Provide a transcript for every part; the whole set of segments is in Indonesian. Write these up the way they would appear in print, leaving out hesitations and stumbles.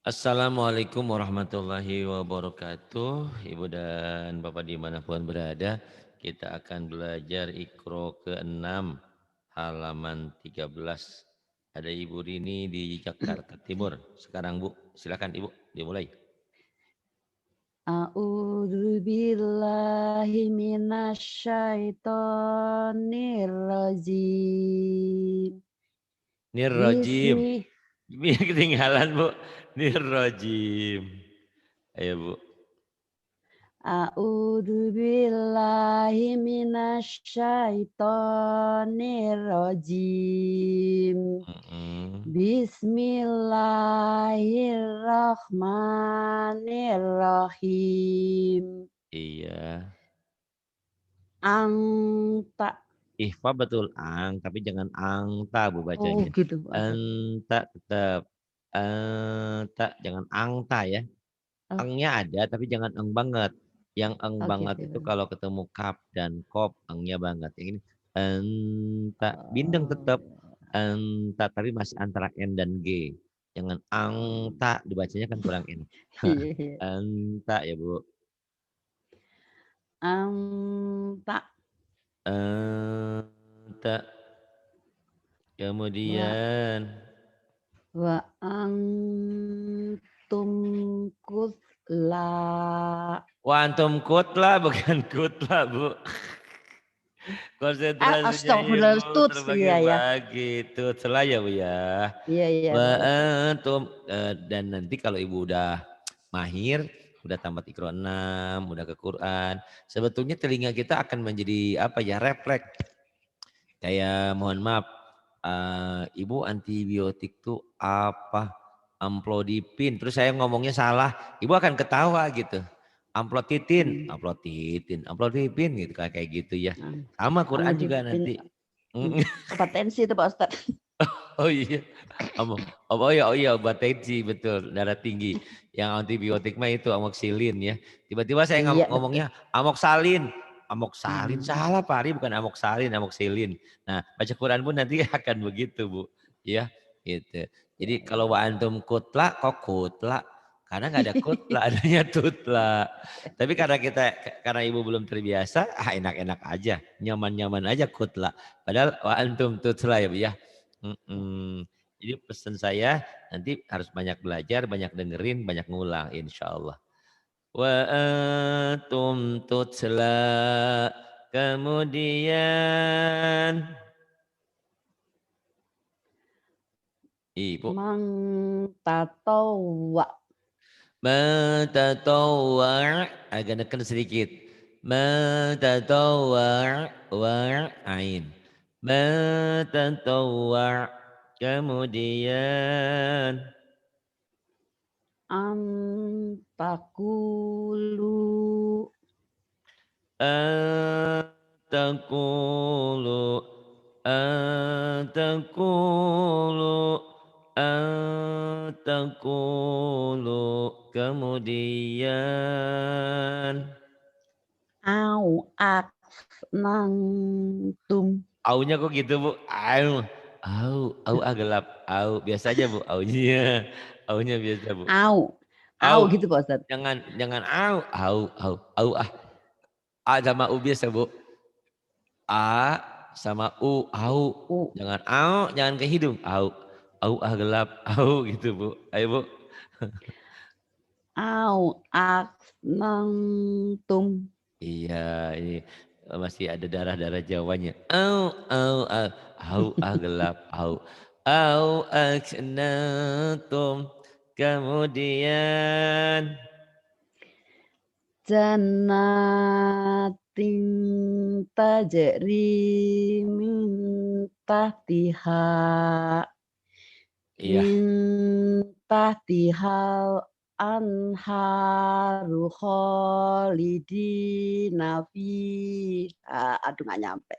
Assalamualaikum warahmatullahi wabarakatuh. Ibu dan Bapak dimanapun berada, kita akan belajar Iqra ke-6 halaman 13. Ada Ibu Rini di Jakarta Timur. Sekarang Bu, silakan Ibu dimulai. A'udzu billahi minasyaitonir rajim. Nirrojim. Bismi Ketinggalan Bu. Nirrojim. Ayo Bu. A'udzu billahi minasyaitonir rajim. Mm-mm. Bismillahirrahmanirrahim. Iya. Anta. Ihfa betul ang, tapi jangan angta Bu Oh bacanya. gitu Pak Ustadz. Enta tetap enta, jangan angta ya. Oh, Engnya ada tapi jangan eng banget. Yang eng oh banget gitu itu ya. kalau ketemu kap dan kop engnya banget. Yang ini enta, bindeng Oh, tetap enta tapi masih antara n dan g. Jangan angta dibacanya kan kurang enak. iya, iya. Enta ya Bu. Tak Enta. wa Kemudian wa antum kutla. Wantum kutla bukan kutla Bu. Konsentrasinya Ibu Astagfirullah tuts iya ya. terbagi-bagi. Itu setelah ya Bu ya. Iya iya Wa Pak Ustadz. antum dan nanti kalau Ibu udah mahir, udah tamat Iqra 6, udah ke Quran, sebetulnya telinga kita akan menjadi apa ya, refleks. Kayak mohon maaf, Ibu antibiotik tuh apa? Amplodipin. Terus saya ngomongnya salah, Ibu akan ketawa gitu. Amplodipin, Hmm. amplodipin, amplodipin gitu kayak gitu ya. Am- Sama Quran juga Amlodipin nanti. obat tensi itu Pak Ustadz. Oh iya. Oh iya obat tensi betul, darah tinggi. Yang antibiotik mah itu amoxilin ya. Tiba-tiba saya Iya betul. ngomongnya amoksalin. Amoksalin Hmm. salah Pak Ari, bukan amoksalin, amoxilin. Nah, baca Quran pun nanti akan begitu Bu. Ya, gitu. Ya, Jadi ya. kalau wa antum kutla kok kutla? Karena nggak ada kutla, adanya tutla. Tapi karena ibu belum terbiasa, enak-enak aja, nyaman-nyaman aja kutla. Padahal wa antum tutla ya Bu ya. Mm-mm. Jadi pesan saya nanti harus banyak belajar, banyak dengerin, banyak ngulang insya Allah. Wa antum tutla. Kemudian ibu Mang tatowa. matatawwa' agak neken sedikit. Matatawwa' ain. Matatawwa' kemudian Antakulu. Antakulu Antakulu Antakulu kemudian Au ak nangtum. aunya kok gitu Bu, au gelap au biasa aja Bu, aunya biasa Bu, Au au gitu Pak Ustadz. jangan jangan au a sama u biasa Bu, A sama U, au. U Jangan au, jangan ke hidung. Au gelap, au gitu Bu. Ayo Bu. au ak nangtum. Iya, ini masih ada darah-darah Jawanya. Au gelap, au. Au aksnatum. Kemudian Jannatin tajri min tahtiha iya, min tahtihal anharu khalidina fiha. Aduh nggak nyampe.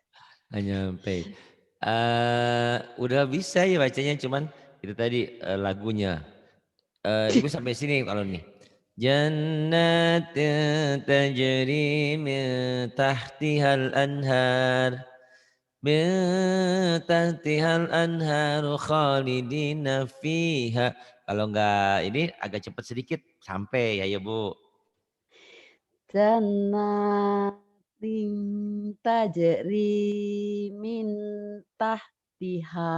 nggak nyampe. Udah bisa ya bacanya, cuman itu tadi lagunya. Ibu sampai sini kalau nih. جنات تجري من تحتها الأنهار من تحتها الأنهار خالدين فيها Kalau enggak ini agak cepat sedikit sampai ya Bu. Jannatin tajri min tahtiha.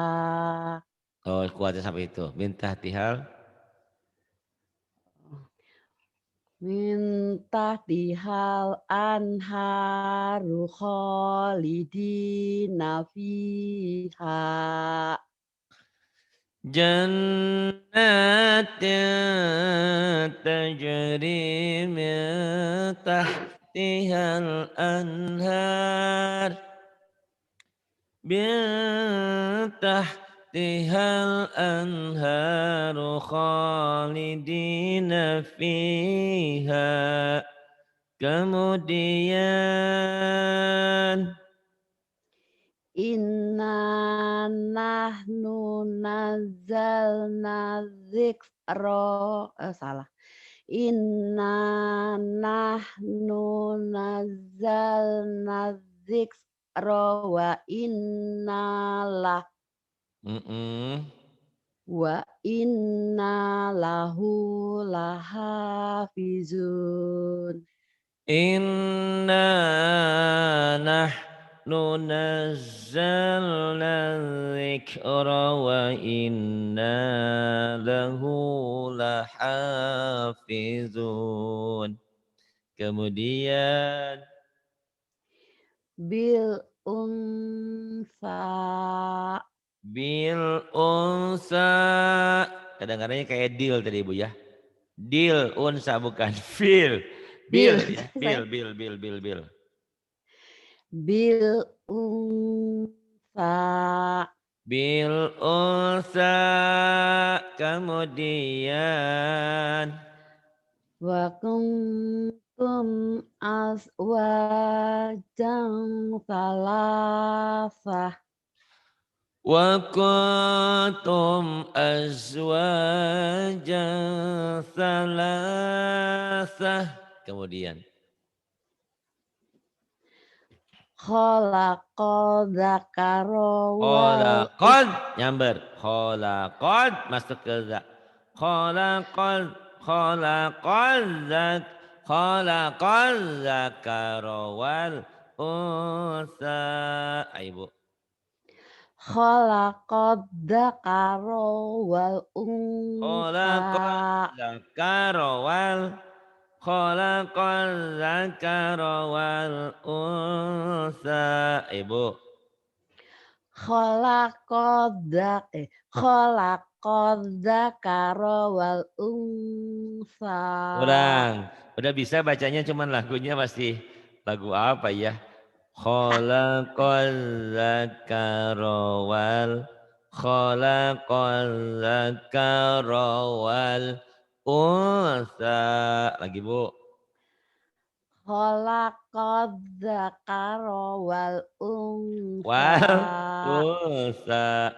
Oh kuatnya sampai itu. Min tahtihal. Min tahtihal anharu khalidina fiha. Jannatin tajri min tahtihal anhar. Min tahtihal anharu khalidina fiha. Kemudian Inna nahnu nazzalna dzikra. Salah. Inna nahnu nazzalna dzikra wa inna lah mm-mm. wa inna lahu lahafizun. Inna nahnu nazzalna dzikra wa inna lahu lahafizun. Kemudian Bil unsa. bil unsa. Kadang-kadangnya kayak deal tadi Ibu ya. Deal unsa bukan fil. Bil. Bil ya, Saya bil. bil unsa. Bil unsa kemudian Wa kuntum azwajan salasah. wa kuntum azwajan salasah kemudian Khalaqal dzakara wal khalaqad nyamber khalaqad masuk ke za khalaqal zak khalaqal zakara wal unsa ayo Bu. khalaqad dzakara wal Khalaqal unsa. zakara wal khalaqal zakara wal unsa. Ibu. Khalaqad dzakara wal unsa. Kurang. Udah bisa bacanya cuman lagunya masih lagu apa ya? Khalaqal zakara wal khalaqal zakara wal unsa. Lagi Bu. Khalaqad dzakara wal unsa. Wal unsa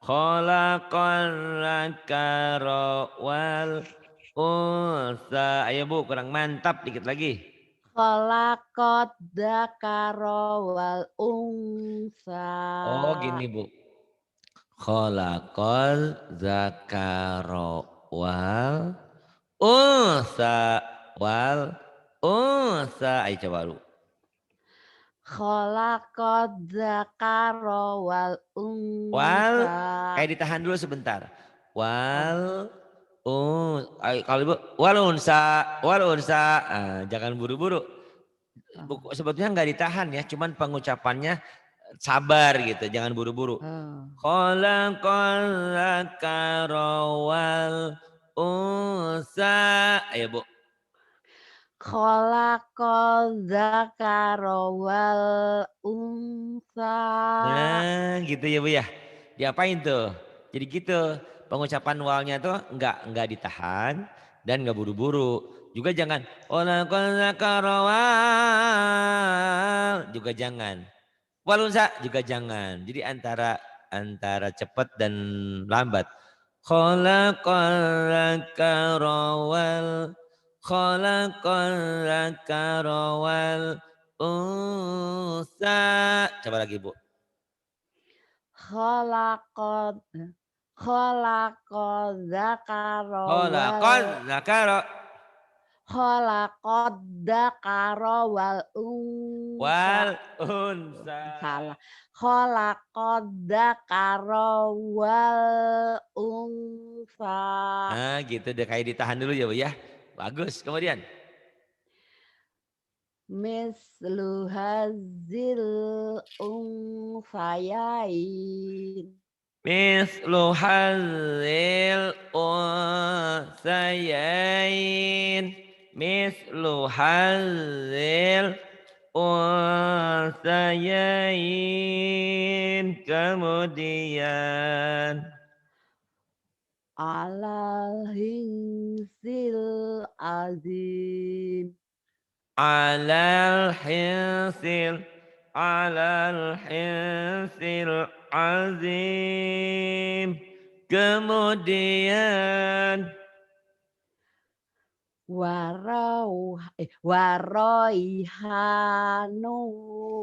khalaqal zakara wal unsa. Ayo Bu, kurang mantap dikit lagi. Khalaqad dzakara wal unsa. Oh gini Bu. Khalaqal zakara wal unsa wal unsa. Ayo coba lu. Khalaqad dzakara wal Wal unsa. kayak ditahan dulu sebentar. Wal kalau Ibu wal unsa jangan buru-buru. Sebetulnya nggak ditahan ya, cuman pengucapannya sabar gitu, jangan buru-buru. Khalaqal dzakara wal unsa. Ayo Bu. Khalaqal dzakara wal unsa. Nah, gitu ya Bu ya. Diapain tuh? Jadi gitu. Pengucapan walnya tuh enggak ditahan dan enggak buru-buru. Juga jangan khalaqal dzakara wal juga jangan. Walunsa juga jangan. Jadi antara cepat dan lambat. Khalaqal dzakara wal khalaqal dzakara wal unsa. Coba lagi Bu. Khalaqad Khalaqadz dzakara Khalaqadz dzakara wal unsa. wal unsa. Salah. Khalaqadz dzakara wal unsa. Nah, gitu deh kayak ditahan dulu ya, Bu ya. Bagus. Kemudian Mislu hazil unsayain. mislu hadzil unsayain. Mislu hadzil unsayain. Kemudian Alal hinsil azim. alal hinsil alal hinsil azim. Kemudian Waroihanu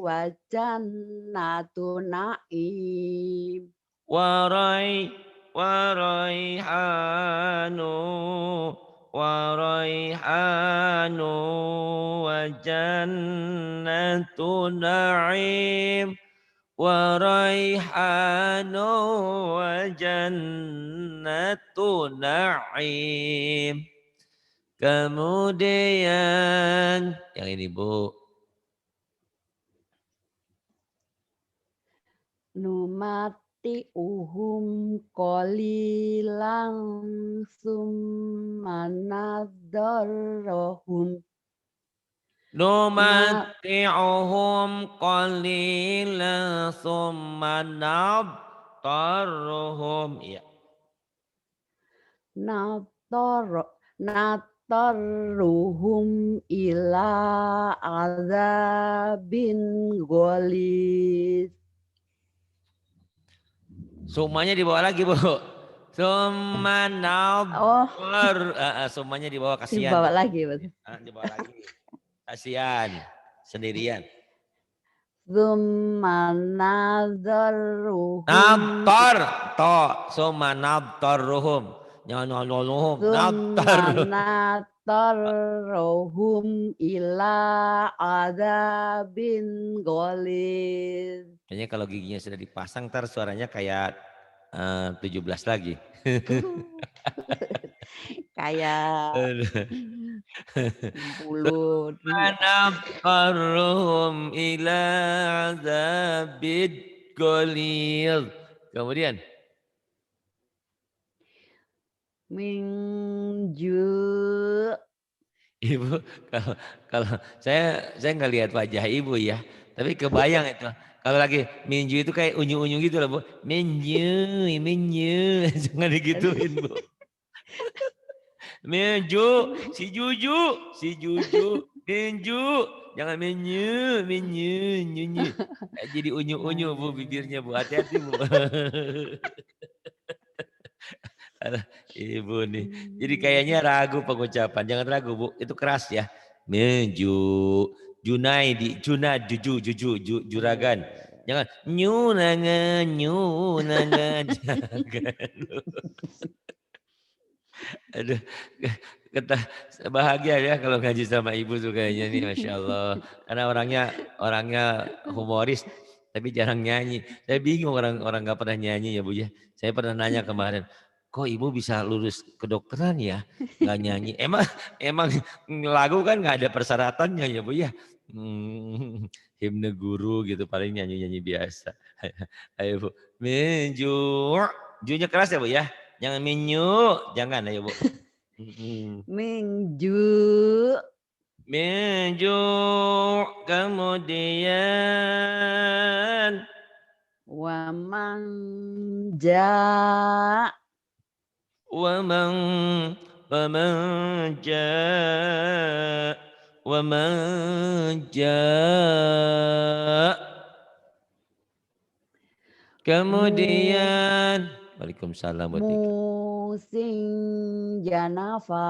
wajannatu naim. warai waraihanu waraihanu wa jannatu na'im waraihanu wa jannatu na'im. Kemudian yang ini Bu. Numati qalilan summa nadharrahum Numatti'uhum qalilan summa nabtarruhum. Iya. natarruhum ila azabin ghalid. Sumanya dibawa lagi, Bu. Summa Oh, sumanya dibawa kasihan. dibawa lagi betul. Dibawa lagi. Kasihan sendirian. Tsumma nadharruhum Nabtar to summa nabtarruhum. Nyololuhum Tsumma nabtar. natarruhum ila azabin ghalid. Kayaknya kalau giginya sudah dipasang ntar suaranya kayak 17 lagi. Kayak 60. Anabtarruhum ila azabid ghalid. Kemudian Minju. Ibu kalau kalau saya nggak lihat wajah Ibu ya, tapi kebayang itu. Kalau lagi minju itu kayak unyu-unyu gitu loh, Bu. Minju, minju. Jangan digituin, Bu. Minju, si Juju, si Juju, minju. Jangan minju, minju, nyunyi. Jadi unyu-unyu, Bu, bibirnya, Bu. Hati-hati, Bu. Alah, Ibu nih. Jadi kayaknya ragu pengucapan. Jangan ragu, Bu. Itu keras ya. Meju, Junaidi, Juju, Juragan. Jangan nyunangan, nyunangan. Jangan. Aduh, kita bahagia ya kalau ngaji sama ibu tuh kayaknya nih, masya Allah. Karena orangnya humoris, tapi jarang nyanyi. Saya bingung orang nggak pernah nyanyi ya Bu ya. Saya pernah nanya kemarin, kok ibu bisa lulus kedokteran ya, nggak nyanyi? Emang lagu kan nggak ada persyaratannya ya Bu ya. Himne guru gitu paling nyanyi biasa. Ayo Bu, menju, junya keras ya Bu ya. Jangan minyu, jangan ayo Bu. Minju Minju, kemudian wa manja waman waman ja waman ja mu kemudian Waalaikumsalam buat Diki. musim janafa.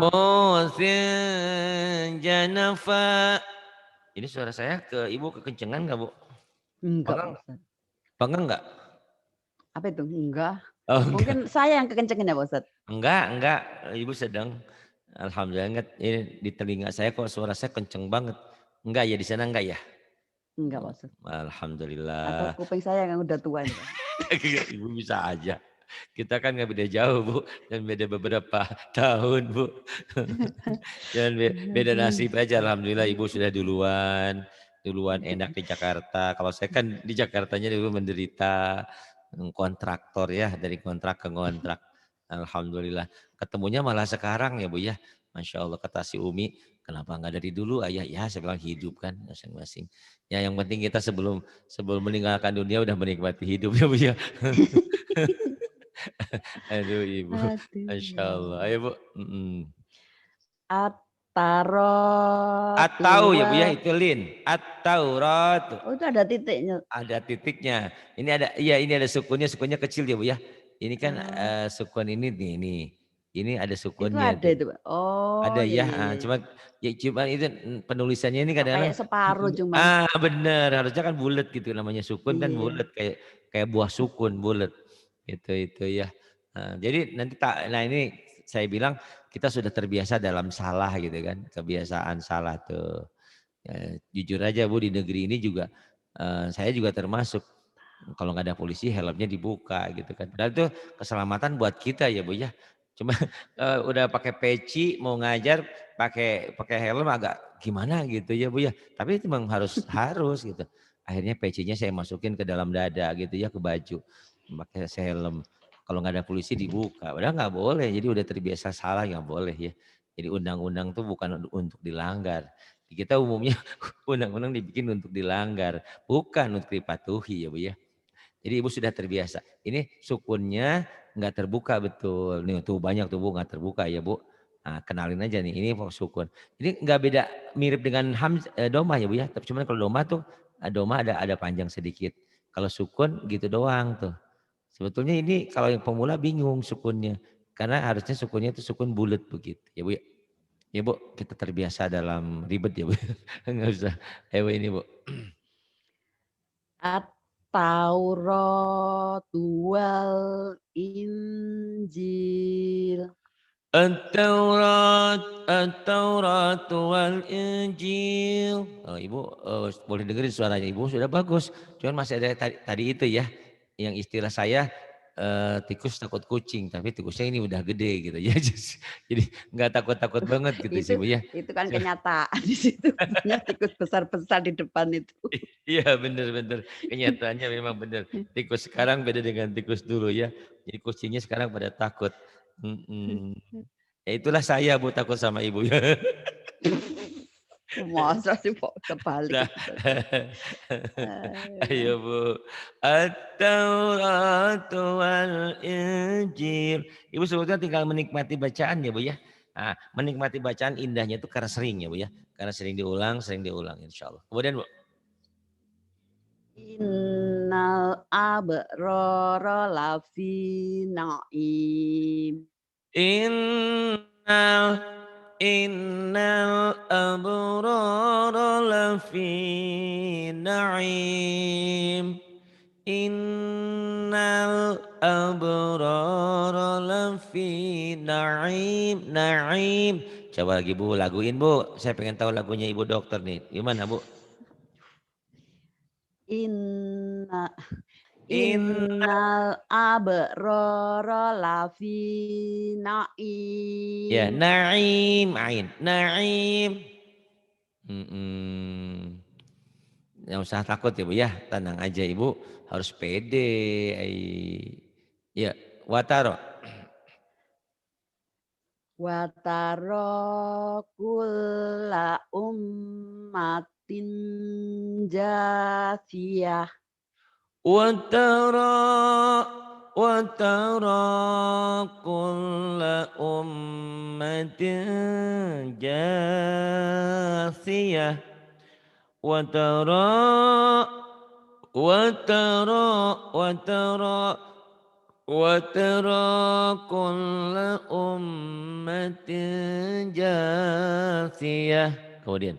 Musin janafa. Ini suara saya ke ibu kekencengan nggak Bu? Enggak, Bangga nggak? Ustaz. Bangga nggak? Apa itu? Enggak. Oh enggak. Mungkin saya yang kekencengan ya Pak Ustadz? Enggak, Ibu sedang. Alhamdulillah enggak, ini di telinga saya kok suara saya kenceng banget. Enggak ya di sana enggak ya? Enggak Pak Oh, Ustadz. Atau alhamdulillah. kuping saya yang udah tua ini Pak. Ibu bisa aja. Kita kan nggak beda jauh Bu, dan beda beberapa tahun Bu. Jangan beda nasib aja. Alhamdulillah Ibu sudah duluan enak di Jakarta. Kalau saya kan di Jakartanya dulu menderita kontraktor ya, dari kontrak ke kontrak. Alhamdulillah. Ketemunya malah sekarang ya Bu ya. Masya Allah kata si Umi, kenapa nggak dari dulu ayah? Ya saya bilang hidup kan masing-masing. Ya yang penting kita sebelum sebelum meninggalkan dunia udah menikmati hidup ya Bu ya. Aduh Ibu, Aduh Masya ya Allah. Allah. Ayo Bu. At-taratu Atau ya Bu ya wa. itu lin. At-Taurat. Oh itu ada titiknya. Ada titiknya. Ini ada iya ini ada sukunnya, sukunnya kecil ya Bu ya. Ini kan Oh, sukun ini nih ini. Ini ada itu sukunnya ada tuh. itu Pak. Oh Ada iya ya, iya iya. cuma itu penulisannya ini Kok kadang-kadang kayak separuh cuman. bener harusnya kan bulat gitu namanya sukun kan Iya. bulat kayak kayak buah sukun bulat. Itu ya. Nah, jadi nanti nah ini saya bilang kita sudah terbiasa dalam salah gitu kan. Kebiasaan salah tuh. Ya, jujur aja Bu di negeri ini juga saya juga termasuk kalau nggak ada polisi helmnya dibuka gitu kan. Padahal itu keselamatan buat kita ya Bu ya. Cuma udah pakai peci mau ngajar pakai pakai helm agak gimana gitu ya Bu ya. Tapi itu memang harus harus gitu. Akhirnya pecinya saya masukin ke dalam dada gitu ya ke baju pakai helm. Kalau nggak ada polisi dibuka. Padahal nggak boleh. Jadi udah terbiasa salah nggak boleh ya. Jadi undang-undang tuh bukan untuk dilanggar. Di kita umumnya undang-undang dibikin untuk dilanggar, bukan untuk dipatuhi ya Bu ya. Jadi Ibu sudah terbiasa. Ini sukunnya nggak terbuka betul. Nih tuh banyak tuh Bu nggak terbuka ya Bu. Nah, kenalin aja nih, ini sukun. Ini nggak beda mirip dengan domah ya Bu ya. Tapi cuman kalau domah tuh domah ada panjang sedikit. Kalau sukun gitu doang tuh. Sebetulnya ini kalau yang pemula bingung sukunnya. Karena harusnya sukunnya itu sukun bulat begitu ya Bu ya. Ya Bu, kita terbiasa dalam ribet ya Bu. Enggak usah. Ayo ini Bu. At-Tauratu wal Injil. At-Taurat, At-Taurat wal Injil. Oh, Ibu boleh dengerin suaranya Ibu sudah bagus. Cuman masih ada tadi itu ya. Yang istilah saya tikus takut kucing, tapi tikusnya ini udah gede gitu ya. Jadi nggak takut-takut banget gitu sih Itu Bu ya. itu kan kenyataan di situ punya tikus besar-besar di depan itu. Iya bener-bener kenyataannya memang bener. Tikus sekarang beda dengan tikus dulu ya. Jadi kucingnya sekarang pada takut. Mm-mm. Ya itulah saya Bu takut sama ibu ya. Masa sih kok kebalik Nah, itu tadi. ayo Bu. At-Taurat wal Injil. Ibu sebetulnya tinggal menikmati bacaan ya Bu ya. Nah, menikmati bacaan indahnya itu karena sering ya Bu ya. Karena sering diulang insya Allah. Kemudian Bu. Innal abrara lafi naim. Innal innal abrara lafi na'im. Innal abrara lafi na'im. Na'im. Coba lagi Bu, laguin Bu. Saya pengen tahu lagunya Ibu dokter nih. Gimana Bu? Inna In innal abrara lafi ya naim. na'im ain. Na'im. Mm-mm. Nggak usah takut ya Bu ya, tenang aja Ibu harus pede. Ya, wataro. Wataro kulla ummatin jasiyah. Watara watara kulla ummatin jasiyah. Watara watara watara watara kulla ummatin jasiyah. Kemudian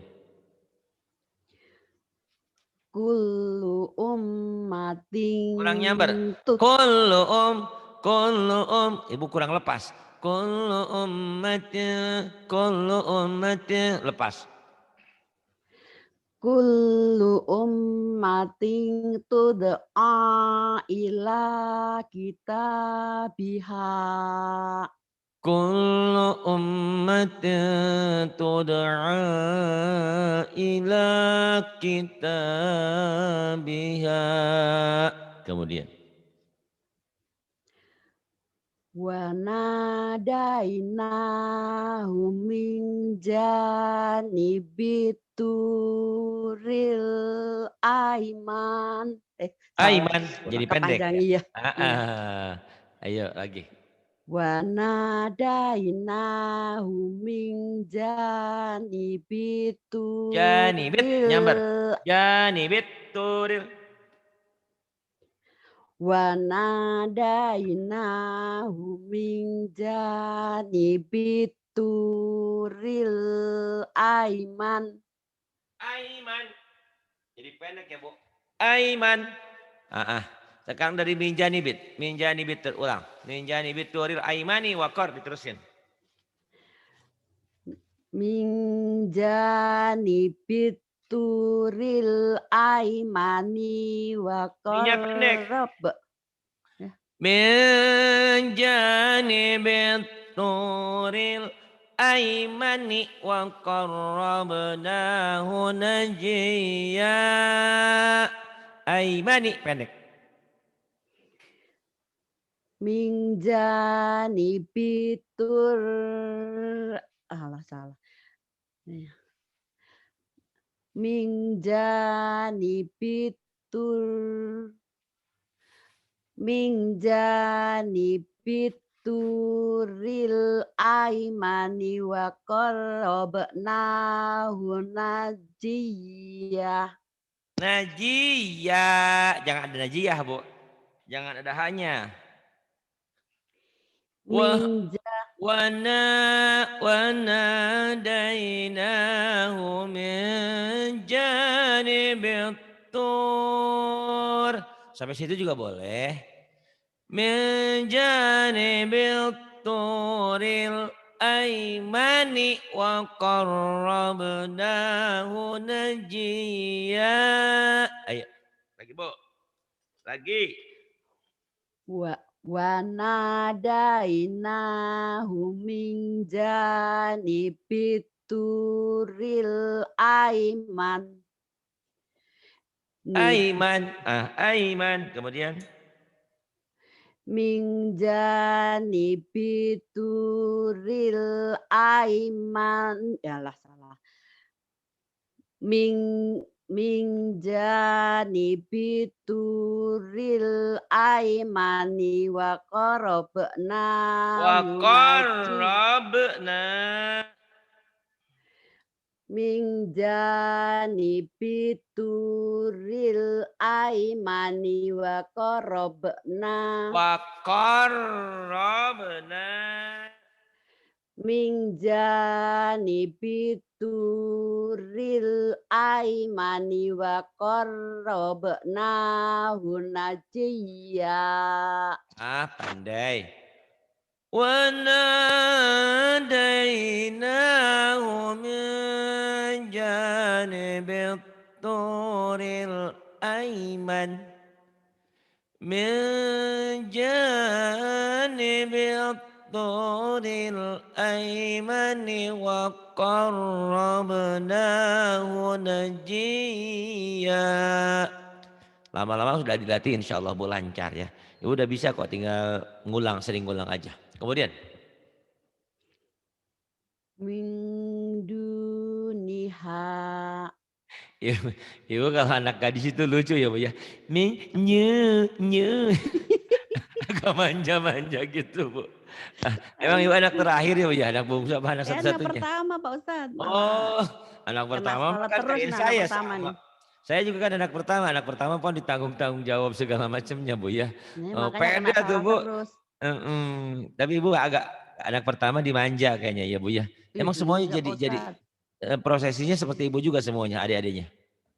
Kullu kurang nyambar. ummatin tut. Kullu Ibu kurang lepas. Kullu ummati, lepas. Kullu ummatin tud'a ila kitabiha. Kullu ummatin tud'a ila kitabiha. Kemudian. Wa nadainahu min janibit turil aiman. Salah, Aiman, jadi kurang pendek kepanjang ya? iya. Iya. Ayo lagi. Wa nadainahu min janibit Janibit, nyamber. turil Janibit turil. wa nadainahu min janibit turil aiman. Aiman. Jadi pendek ya, Bu. Aiman. Sekarang dari minjanibit. Minjanibit terulang. Minjanibit turil aimani wakor, diterusin. Min janibit turil aimani wa Minnya pendek. qarrab. Min janibit turil aimani wa qarrabnahu najiya. Aimani pendek. Min janibit alah salah. Min janibit min janibit turil aimani wa qarrabnahu najiyah. Najiyah. Jangan ada najiyah, Bu. Jangan ada hanya. Min وناديناه من جانب الطور. Sampai situ juga boleh. Min janibil turil aimani wa qarrabnahu najiya. Ayo, lagi Bu. Lagi. wa nadainahu min janibit turil aiman. Aiman. Aiman. Kemudian. Min janibit turil aiman. Yalah salah. Min janibit turil aimani wa qarrabna Wa qarrabna. min janibit turil aimani wa qarrabna min janibit turil aimani wa qarrabnahu najiyya. Pandai. Wa nadainahu min janibit turil aiman. Min janibit turil aimani wa qarrabnahu najiyya. Lama-lama sudah dilatih, insya Allah Bu, lancar ya. Ya udah bisa kok, tinggal ngulang, sering ngulang aja. Kemudian. Min duniha. Ibu kalau anak gadis itu lucu ya Bu ya. Nye. Agak manja-manja gitu Bu. Emang ibu anak terakhir ya Bu ya? Anak bungsu apa anak Anak satu-satunya? pertama Pak Ustadz. Oh, anak Kena pertama sekolah kan terus kayak nih anak saya pertama sama. nih. Saya juga kan anak pertama. Anak pertama pun ditanggung jawab segala macamnya Bu ya. Nih, Oh, makanya kena pede tuh salah Bu. terus. Tapi Ibu agak anak pertama dimanja kayaknya ya Bu ya. Emang semuanya Enggak Pak jadi Ustadz. prosesinya seperti Ibu juga semuanya, adik-adiknya?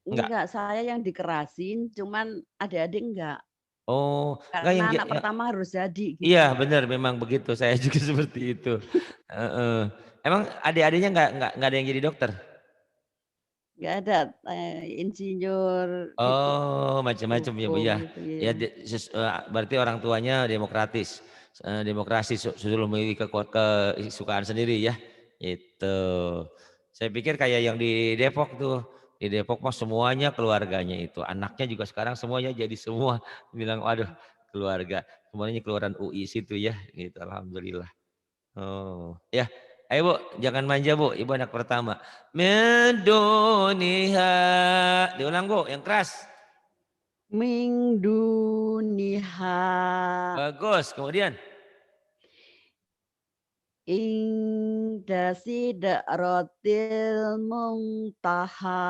Enggak. Enggak, saya yang dikerasin, cuman adik-adik enggak. Oh, enggak Karena yang anak pertama harus jadi iya gitu. benar memang begitu, saya juga seperti itu. Heeh. Emang adik-adiknya nggak ada yang jadi dokter? Nggak ada, insinyur gitu, Oh, macam-macam ya, Bu, hukum ya. gitu ya. Ya berarti orang tuanya demokratis, demokrasi suruh memilih kesukaan sendiri ya, itu. Saya pikir kayak yang di Depok tuh, di Depok mah semuanya keluarganya itu, anaknya juga sekarang semuanya jadi semua, bilang, "Waduh keluarga, semuanya keluaran UI situ ya," gitu, alhamdulillah. Oh, ya. Ayo Bu, jangan manja Bu, Ibu anak pertama. Min duniha. Diulang Bu, yang keras. Min duniha Bagus, kemudian. inda sidratil muntaha.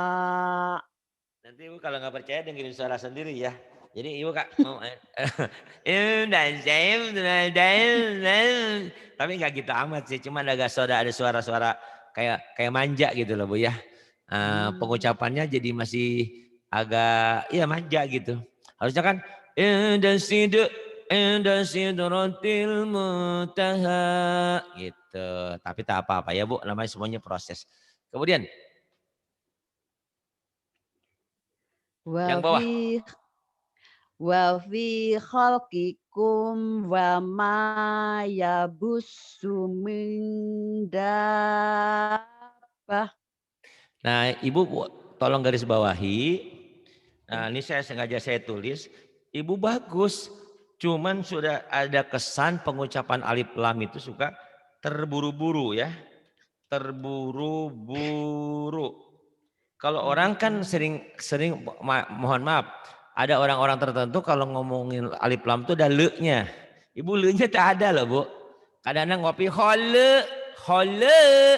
Nanti Ibu kalau nggak percaya dengerin suara sendiri ya. Jadi Ibu Kak mau tapi nggak gitu amat sih, cuma ada suara-suara kayak kayak manja gitu loh Bu ya. Mmm, Pengucapannya jadi masih agak ya manja gitu. Harusnya kan inda sidratil muntaha gitu. Tapi tak apa-apa ya Bu, namanya semuanya proses. Kemudian yang wa bawah. fi wa fi khalqikum wa ma yabussu min dabbah. Nah, Ibu tolong garis bawahi. Nah, ini sengaja saya tulis. Ibu bagus. Cuman sudah ada kesan pengucapan alif lam itu suka terburu-buru ya. Terburu-buru. Kalau orang kan Mhm. sering mohon maaf. Ada orang-orang tertentu kalau ngomongin alif lam itu ada le-nya. Ibu le-nya tak ada loh Bu. Kadang-kadang ngopi hole, hole,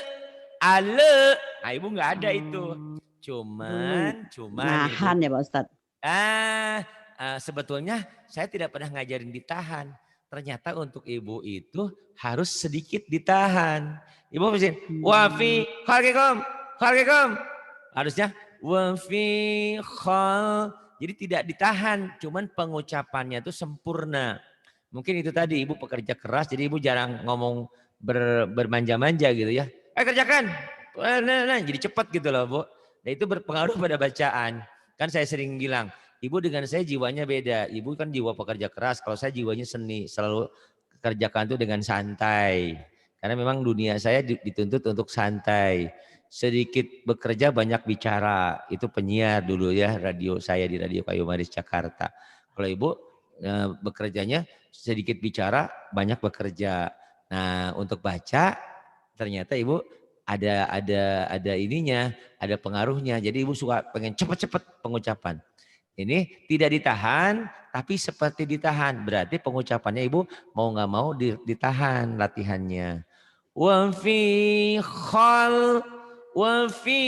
ale. Nah, Ibu nggak ada itu. Oh, dulu Cuman Ibu. nahan ya Pak Ustadz? Ah, sebetulnya saya tidak pernah ngajarin ditahan. Ternyata untuk ibu itu harus sedikit ditahan. Ibu mesti Mmm, wafi khalikum, khalikum. Harusnya wafi khal. Jadi tidak ditahan, cuman pengucapannya itu sempurna. Mungkin itu tadi ibu pekerja keras, jadi ibu jarang ngomong bermanja-manja gitu ya. Kerjakan. Nah, jadi cepat gitu loh Bu. Nah itu berpengaruh pada bacaan. Kan saya sering bilang, ibu dengan saya jiwanya beda. Ibu kan jiwa pekerja keras, kalau saya jiwanya seni. Selalu kerjakan itu dengan santai. Karena memang dunia saya dituntut untuk santai. Sedikit bekerja banyak bicara. Itu penyiar dulu ya, radio saya di Radio Kayu Manis Jakarta. Kalau ibu bekerjanya sedikit bicara, banyak bekerja. Nah, untuk baca ternyata ibu ada ininya, ada pengaruhnya. Jadi ibu suka pengen cepet-cepet pengucapan. Ini tidak ditahan, tapi seperti ditahan. Berarti pengucapannya ibu mau nggak mau ditahan latihannya. Wa fi khal wa fi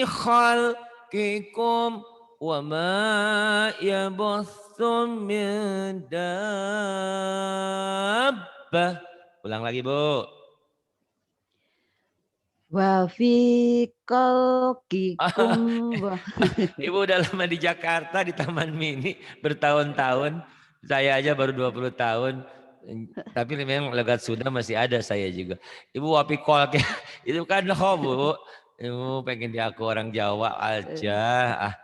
khalqikum wa ma yabuthu min dabbah. Ulang lagi Bu. wa fi khalqikum wa Ibu udah lama di Jakarta di Taman Mini bertahun-tahun. Saya aja baru 20 tahun. Tapi memang logat Sunda masih ada saya juga. Ibu wapi kolke itu kan ho Bu. Ibu pengen diaku orang Jawa aja. Ah,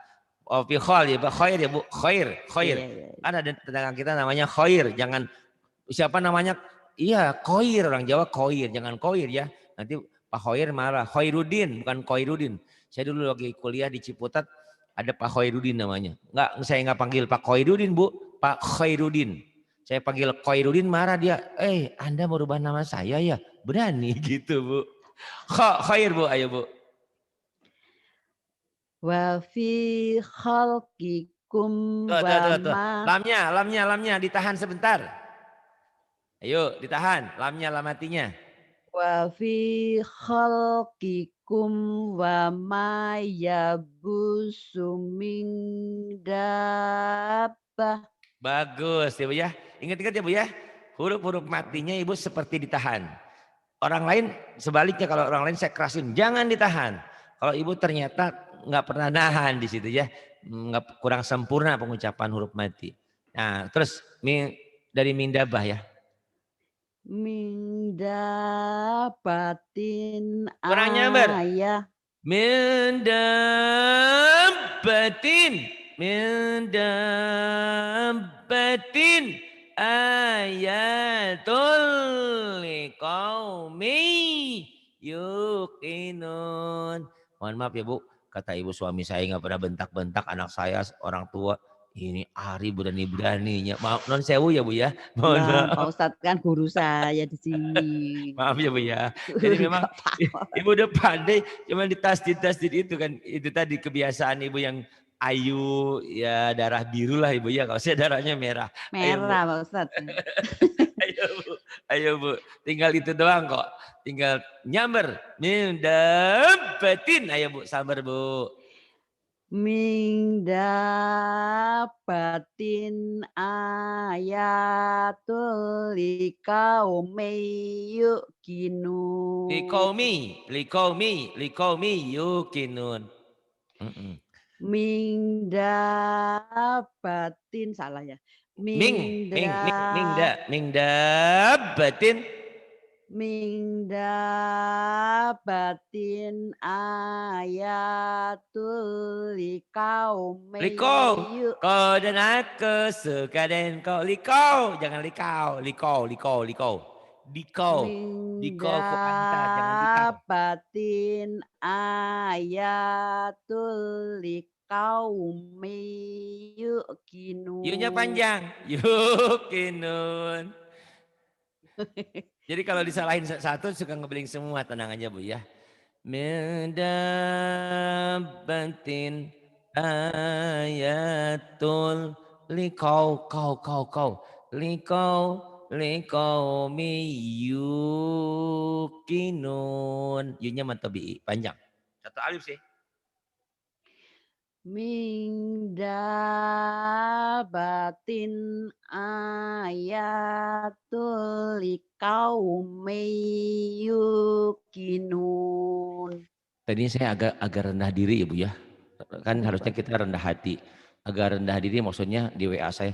wapi khol ya Pak, khair ya Bu. Khair, khair. iya iya. Kan ada tetangga kita namanya khair. Jangan siapa namanya? Iya, Koir orang Jawa Koir, jangan Koir ya. Nanti Pak Koir marah. Khoirudin bukan Koirudin. Saya dulu lagi kuliah di Ciputat ada Pak Khoirudin namanya. Saya nggak panggil Pak Khoirudin Bu, Pak Khoirudin. Saya panggil Khoirudin marah dia. Anda merubah nama saya ya? Berani gitu Bu. Khair Bu, ayo Bu. Wa fi khalqikum Tuh, wa tuh, tuh, tuh. ma Lamnya ditahan sebentar. Ayo ditahan, lam matinya. wa fi khalqikum wa ma yabussu min dabbah. Bagus ya Bu ya. Ingat-ingat ya Bu ya. Huruf-huruf matinya Ibu seperti ditahan. Orang lain sebaliknya kalau orang lain saya kerasin. Jangan ditahan. Kalau Ibu ternyata nggak pernah nahan di situ ya. Nggak kurang sempurna pengucapan huruf mati. Nah, terus dari mindabah ya. Min dapatin Kurang nyamber. ayah. Mendapatin, mendapatin ayatul liqaumi yuqinun. Mohon maaf ya Bu, kata ibu suami saya nggak pernah bentak-bentak anak saya, orang tua. Ini Ari berani-beraninya. Maaf, non sewu ya Bu ya. Mohon Lah, Pak maaf. Ustadz kan guru saya di sini. Maaf ya Bu ya. Jadi memang Gak apa-apa. ibu udah pandai, cuma di tasdid itu kan. Itu tadi kebiasaan ibu yang ayu, ya darah biru lah ibu ya. Kalau saya darahnya merah. Ayo Bu, Merah Pak Ustadz. ayo Bu, ayo Bu. Tinggal itu doang kok. Tinggal nyamber. Dapetin. Ayo Bu, sabar Bu. Min dapatin ayatul liqaumi yuqinun. Likomi yukinun. Mm-mm. Min dapatin salah ya. Min Ming dapetin. Min dapatin ayatul liqaumi Liko, kau dan aku suka dan kau liko, jangan likau, diko ku antar, jangan likau. dapatin ayatul liqaumi Yunya yuqinun. panjang, yukinun. Jadi kalau disalahin satu suka ngebeling semua, tenang aja Bu ya. Mendapatin ayatul likau miyukinun. Yunya matobi panjang. Satu alif sih. Min dabatin ayatul liqaumi yuqinun. Tadi saya agak rendah diri ya Bu ya. Kan harusnya Kenapa? kita rendah hati. Agak rendah diri maksudnya di WA saya.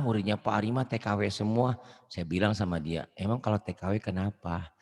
Muridnya Pak Arima TKW semua. Saya bilang sama dia, emang kalau TKW kenapa?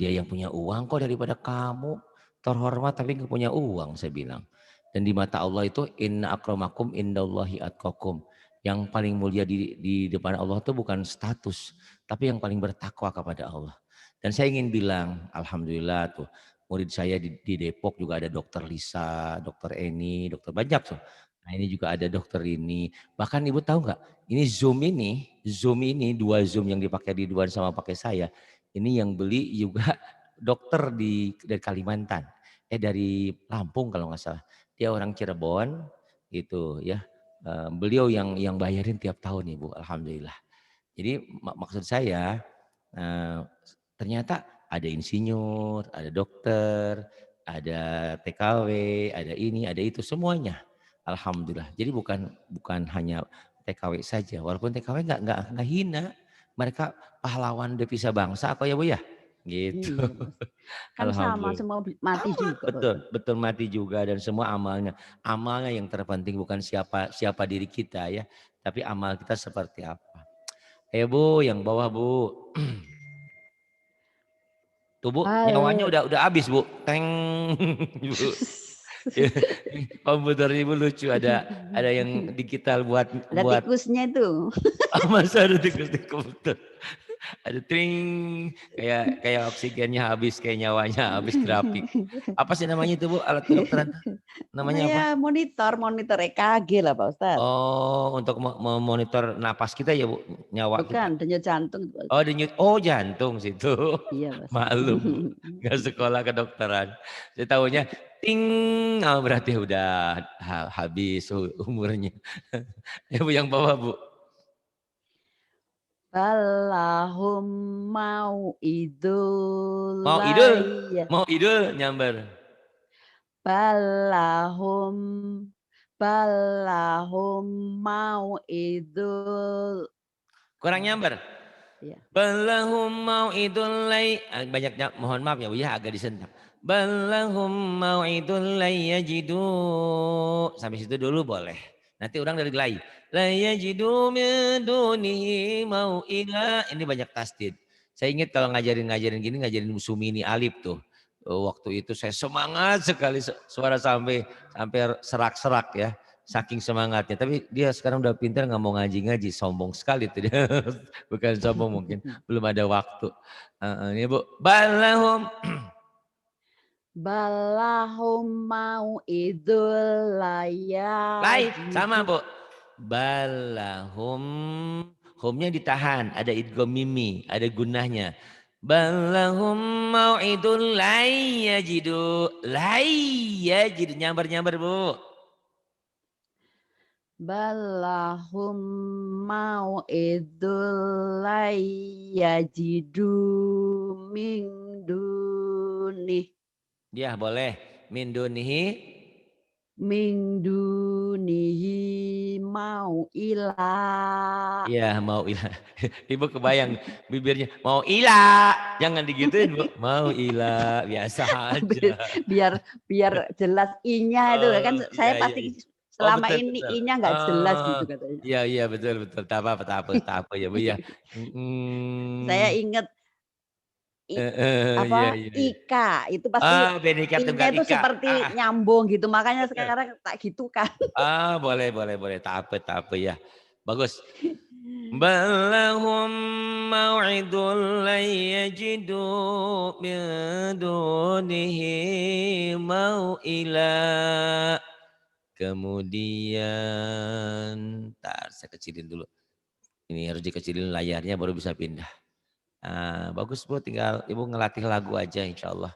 Dia yang punya uang kok daripada kamu. Terhormat tapi nggak punya uang saya bilang. Dan di mata Allah itu inna akramakum indallahi atqakum. Yang paling mulia di depan Allah itu bukan status. Tapi yang paling bertakwa kepada Allah. Dan saya ingin bilang, Alhamdulillah tuh. Murid saya di Depok juga ada dokter Lisa, dokter Eni, dokter banyak tuh. Nah ini juga ada dokter ini. Bahkan ibu tahu nggak? Ini Zoom ini dua Zoom yang dipakai Ridwan sama pakai saya. Ini yang beli juga dokter dari Kalimantan. Dari Lampung kalau nggak salah. Dia orang Cirebon gitu ya. Beliau yang bayarin tiap tahun ibu, alhamdulillah. Jadi maksud saya ternyata ada insinyur, ada dokter, ada TKW, ada ini, ada itu semuanya. Alhamdulillah. Jadi bukan hanya TKW saja. Walaupun TKW nggak hina, mereka pahlawan devisa bangsa apa ya Bu ya? Gitu. Iya, Mas. Kan sama Alhamdulillah. semua mati Sama, juga, Pak betul, Ustadz. betul mati juga dan semua amalnya. Amalnya yang terpenting bukan siapa diri kita ya, tapi amal kita seperti apa. Ayo Bu, yang bawah Bu. Tuh Bu, nyawanya Hal udah habis Bu. Teng. Bu. Ya, komputer Ibu lucu ada yang digital buat ada buat tikusnya itu. masa ada tikus di komputer. Ada tring kayak oksigennya habis, kayak nyawanya habis grafik. Apa sih namanya itu Bu alat kedokteran? Namanya apa? Ya monitor EKG lah Pak Ustadz. Oh, untuk memonitor napas kita ya Bu, nyawa kita. Bukan denyut jantung Pak Oh, Ustadz. jantung situ. Iya Pak Ustadz. Maklum Bu, nggak sekolah kedokteran. Saya tahunya ting, berarti udah habis umurnya. Ya Bu yang bawah Bu. Balahum mau Mau idul, idulaya. mau idul nyamber. Balahum balahum mau idul. Kurang nyamber. Ya. Balahum mau idul banyaknya mohon maaf ya Bu ya agak disentak. Balahum mau idul yajidu. Sampai situ dulu boleh. Nanti orang dari lai. La yajidu min dunihi mau'ila. Ini banyak tasdid. Saya ingat kalau ngajarin gini, ngajarin Sumini Alif tuh. Waktu itu saya semangat sekali suara sampai serak-serak ya. Saking semangatnya. Tapi dia sekarang udah pintar nggak mau ngaji-ngaji. Sombong sekali tuh dia. Bukan sombong mungkin. Belum ada waktu. Ini Bu. Balahum. Balahum mau idul Lain. Sama layajidu. Bu. Balahum. Humnya ditahan. Ada idgham mimi. Ada gunahnya. Balahum mau'idul layyajidu. Layyajidu. Nyambar-nyambar Bu. Balahum mau idul layajidu min duni. Ya boleh. Min dunihi. Min dunihi mau ilah. Iya mau ilah. Ibu kebayang bibirnya. Mau ilah. Jangan digituin Bu. Mau ilah. Biasa aja. biar biar jelas i-nya itu kan Oh iya saya iya iya. pasti Oh selama betul ini betul. i-nya nggak jelas Oh gitu katanya. iya iya betul betul. Tak apa ya Bu ya. Saya Mhm. ingat Iya apa iya iya. ika itu pasti Ah Bhinneka i-nya Tunggal itu Ika. seperti nyambung gitu makanya Betul. sekarang tak gitu kan. Boleh boleh boleh. Tak apa ya. Bagus. Balahum mau'idul layyajidu min dunihi mau'ila. Kemudian, ntar saya kecilin dulu. Ini harus dikecilin layarnya baru bisa pindah. Bagus Bu, tinggal Ibu ngelatih lagu aja insya Allah.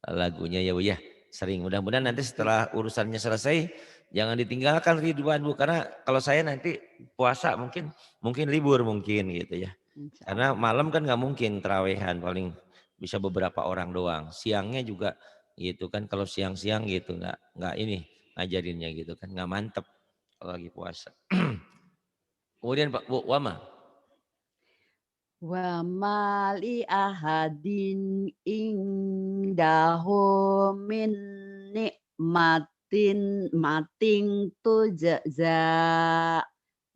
Lagunya ya Bu ya. Sering, mudah-mudahan nanti setelah urusannya selesai, jangan ditinggalkan Ridwan Bu. Karena kalau saya nanti puasa mungkin libur mungkin gitu ya. Insya Karena Allah. malam kan nggak mungkin terawehan, paling bisa beberapa orang doang. Siangnya juga gitu kan, kalau siang-siang gitu nggak ini ngajarinnya gitu kan, nggak mantep kalau lagi puasa. Kemudian Pak Bu, wama. Wa mali ahadin indahu min nikmatin mating tujza.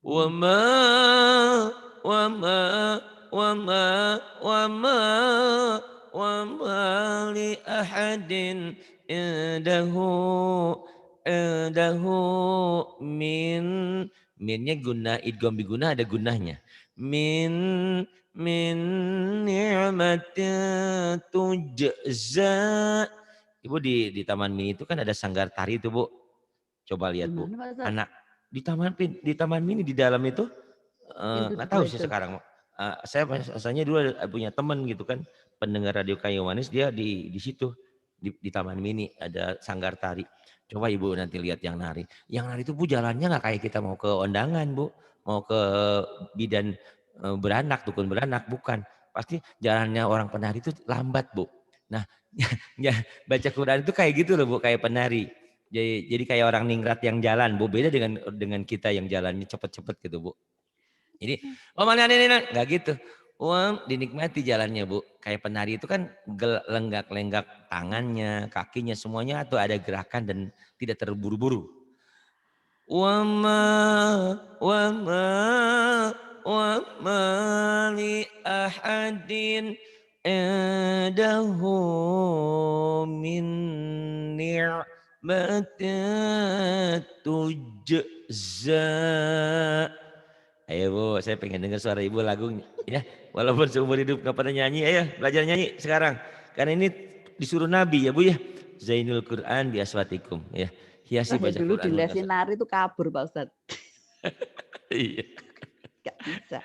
Wama, wama, wama, wama, wama li ahadin indahu, indahu min, minnya guna, idgham biguna ada gunahnya. Min ni'matin tujza. Ibu di Taman Mini itu kan ada sanggar tari itu Bu. Coba Di lihat Bu. mana Pak Ustadz? Anak di Taman Mini di dalam itu Pintu nggak tahu dua sih itu. sekarang. Saya asalnya dulu punya teman gitu kan pendengar radio Kayu Manis dia di situ di Taman Mini ada sanggar tari. Coba Ibu nanti lihat yang nari. Yang nari itu Bu jalannya nggak kayak kita mau ke undangan Bu, mau ke bidan beranak, dukun beranak bukan. Pasti jalannya orang penari itu lambat Bu. Nah, ya, baca Quran itu kayak gitu loh Bu, kayak penari. Jadi kayak orang ningrat yang jalan, Bu. Beda dengan kita yang jalannya cepet-cepet gitu, Bu. Jadi, oh mana ini, nggak gitu. Dinikmati jalannya, Bu. Kayak penari itu kan lenggak-lenggak tangannya, kakinya, semuanya tuh ada gerakan dan tidak terburu-buru. Wama, wama, wama li ahadin indahu min ni'matin tujza. Ayo Bu, saya pengen dengar suara Ibu lagu ya. Walaupun seumur hidup nggak pernah nyanyi, ayo belajar nyanyi sekarang. Karena ini disuruh Nabi ya Bu ya. Zainul Quran bi aswatikum ya. Hiasi Saya baca dulu Quran dengan dilesin nari itu kabur Pak Ustadz. iya. Gak bisa.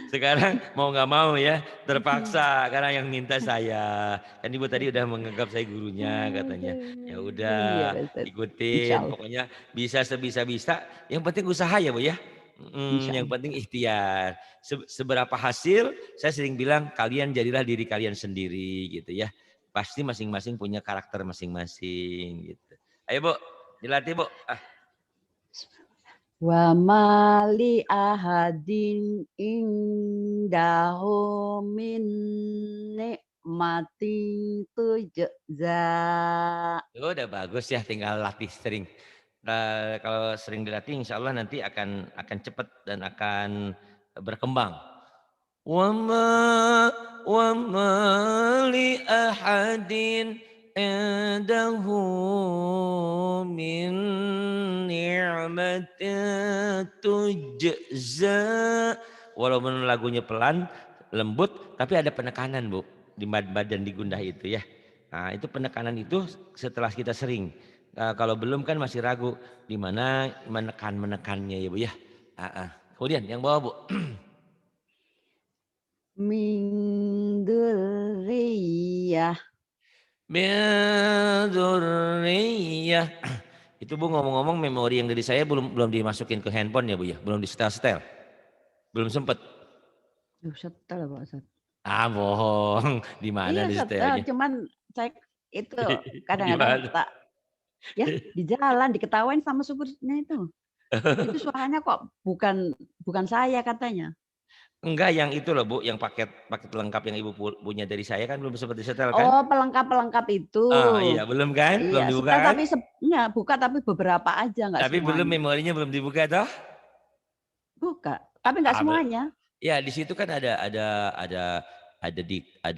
Sekarang mau nggak mau ya terpaksa karena yang minta saya. Kan Ibu tadi udah menganggap saya gurunya katanya. Ya Iya udah Pak Ustadz. Insya ikutin Allah. pokoknya bisa sebisa-bisa. Yang penting usaha ya Bu ya. Insya Yang Allah. penting ikhtiar. Seberapa hasil saya sering bilang kalian jadilah diri kalian sendiri gitu ya. Pasti masing-masing punya karakter masing-masing gitu. Ayo Bu, dilatih Bu. Wa mali ahadin indahu min nikmatin tujza. Udah bagus ya tinggal latih sering. Kalau sering dilatih insya Allah nanti akan cepat dan akan berkembang. Wa ma li ahadin indahu min ni'matin tujza. Walaupun lagunya pelan, lembut, tapi ada penekanan Bu di badan di gundah itu ya. Nah itu penekanan itu setelah kita sering. Kalau belum kan masih ragu di mana menekannya ya Bu ya. Kemudian yang bawah Bu. Min dzurriyyah. Min dzurriyyah. Itu Bu ngomong-ngomong memori yang dari saya belum belum dimasukin ke handphone ya Bu ya, belum di-setel-setel. Belum sempet. Duh, setel Pak Ustadz. Bohong. Di mana Iya di setel, setelnya? cuman saya itu Di kadang-kadang mana? tak ya di jalan diketawain sama supirnya itu. Itu suaranya kok bukan bukan saya katanya. Enggak yang itu loh Bu, yang paket paket lengkap yang Ibu punya dari saya kan belum sempat disetel kan? Oh, pelengkap-pelengkap itu. Iya belum kan? Belum Iya, dibuka setel kan? tapi enggak, buka tapi beberapa aja, enggak Tapi belum semuanya. memorinya belum dibuka toh? Buka, tapi enggak Ah, semuanya. Ya di situ kan ada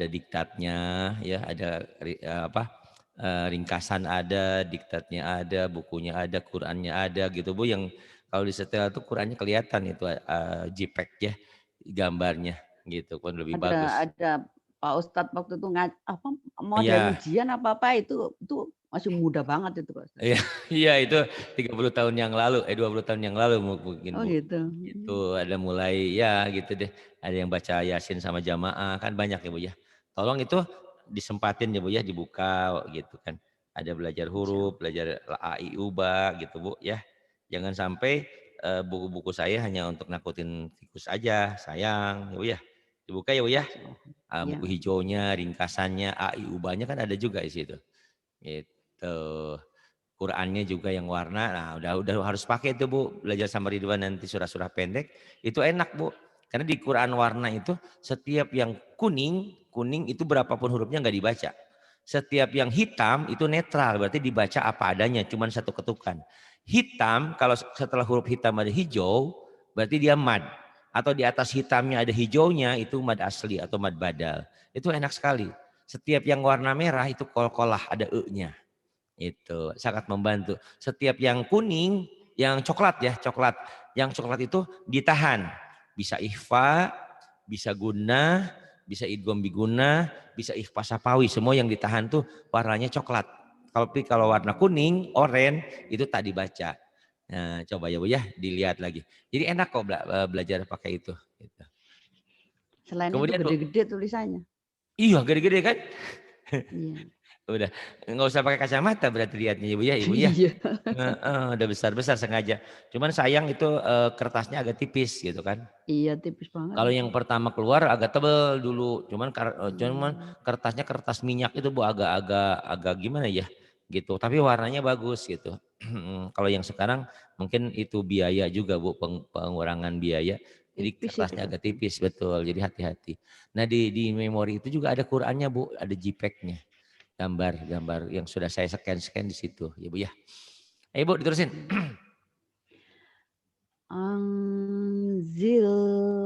diktatnya ya, ada ringkasan ada, diktatnya ada, bukunya ada, Qurannya ada gitu Bu. Yang kalau disetel tuh Qurannya kelihatan itu JPEG ya gambarnya gitu kan lebih bagus. Ada Pak Ustadz waktu itu apa model Iya, ujian apa-apa itu masih muda banget itu Pak Ustadz. iya, iya itu 30 tahun yang lalu, 20 tahun yang lalu mungkin Oh Bu. gitu. Itu ada mulai ya gitu deh. Ada yang baca Yasin sama jamaah kan banyak ya Bu ya. Tolong itu disempatin ya Bu ya dibuka gitu kan. Ada belajar Insya huruf, Allah. belajar a, i, u, ba gitu Bu ya. Jangan sampai buku-buku saya hanya untuk nakutin tikus aja, sayang ya Bu ya. Dibuka ya Bu ya. Insya Allah. Ya. Buku hijaunya, ringkasannya, a, i, u, ba-nya kan ada juga di situ. Gitu. Qurannya juga yang warna, nah udah harus pakai itu Bu, belajar sama Ridwan nanti surah-surah pendek, itu enak Bu. Karena di Quran warna itu setiap yang kuning itu berapapun hurufnya nggak dibaca. Setiap yang hitam itu netral, berarti dibaca apa adanya, cuman satu ketukan. Hitam, kalau setelah huruf hitam ada hijau, berarti dia mad. Atau di atas hitamnya ada hijaunya, itu mad asli atau mad badal. Itu enak sekali. Setiap yang warna merah itu kol-kolah, ada e-nya. Itu sangat membantu. Setiap yang kuning, yang coklat ya, coklat. Yang coklat itu ditahan. Bisa ikhfa, bisa guna, bisa idgham biguna, bisa ikhfa sapawi. Semua yang ditahan tuh warnanya coklat. Kalau warna kuning, oranye itu tak dibaca. Nah, coba ya Bu ya, dilihat lagi. Jadi enak kok belajar pakai itu. Gitu. Selain itu Kemudian Bu, gede-gede tulisannya. iya gede-gede kan? Iya. Udah nggak usah pakai kacamata berarti lihatnya Ibu ya, Ibu ya. Iya. Udah besar-besar sengaja. Cuman sayang itu kertasnya agak tipis gitu kan. Iya tipis banget Kalau itu. yang pertama keluar agak tebel dulu. Cuman Hmm. kertasnya kertas minyak itu Bu agak gimana ya gitu. Tapi warnanya bagus gitu. Kalau yang sekarang mungkin itu biaya juga Bu, pengurangan biaya. Jadi Tipis itu kertasnya Pak. agak tipis betul. Jadi hati-hati. Nah di memori itu juga ada Qurannya Bu, ada JPEG-nya. Gambar-gambar yang sudah saya scan-scan di situ ya Bu ya. Ayo Bu diterusin. Anzil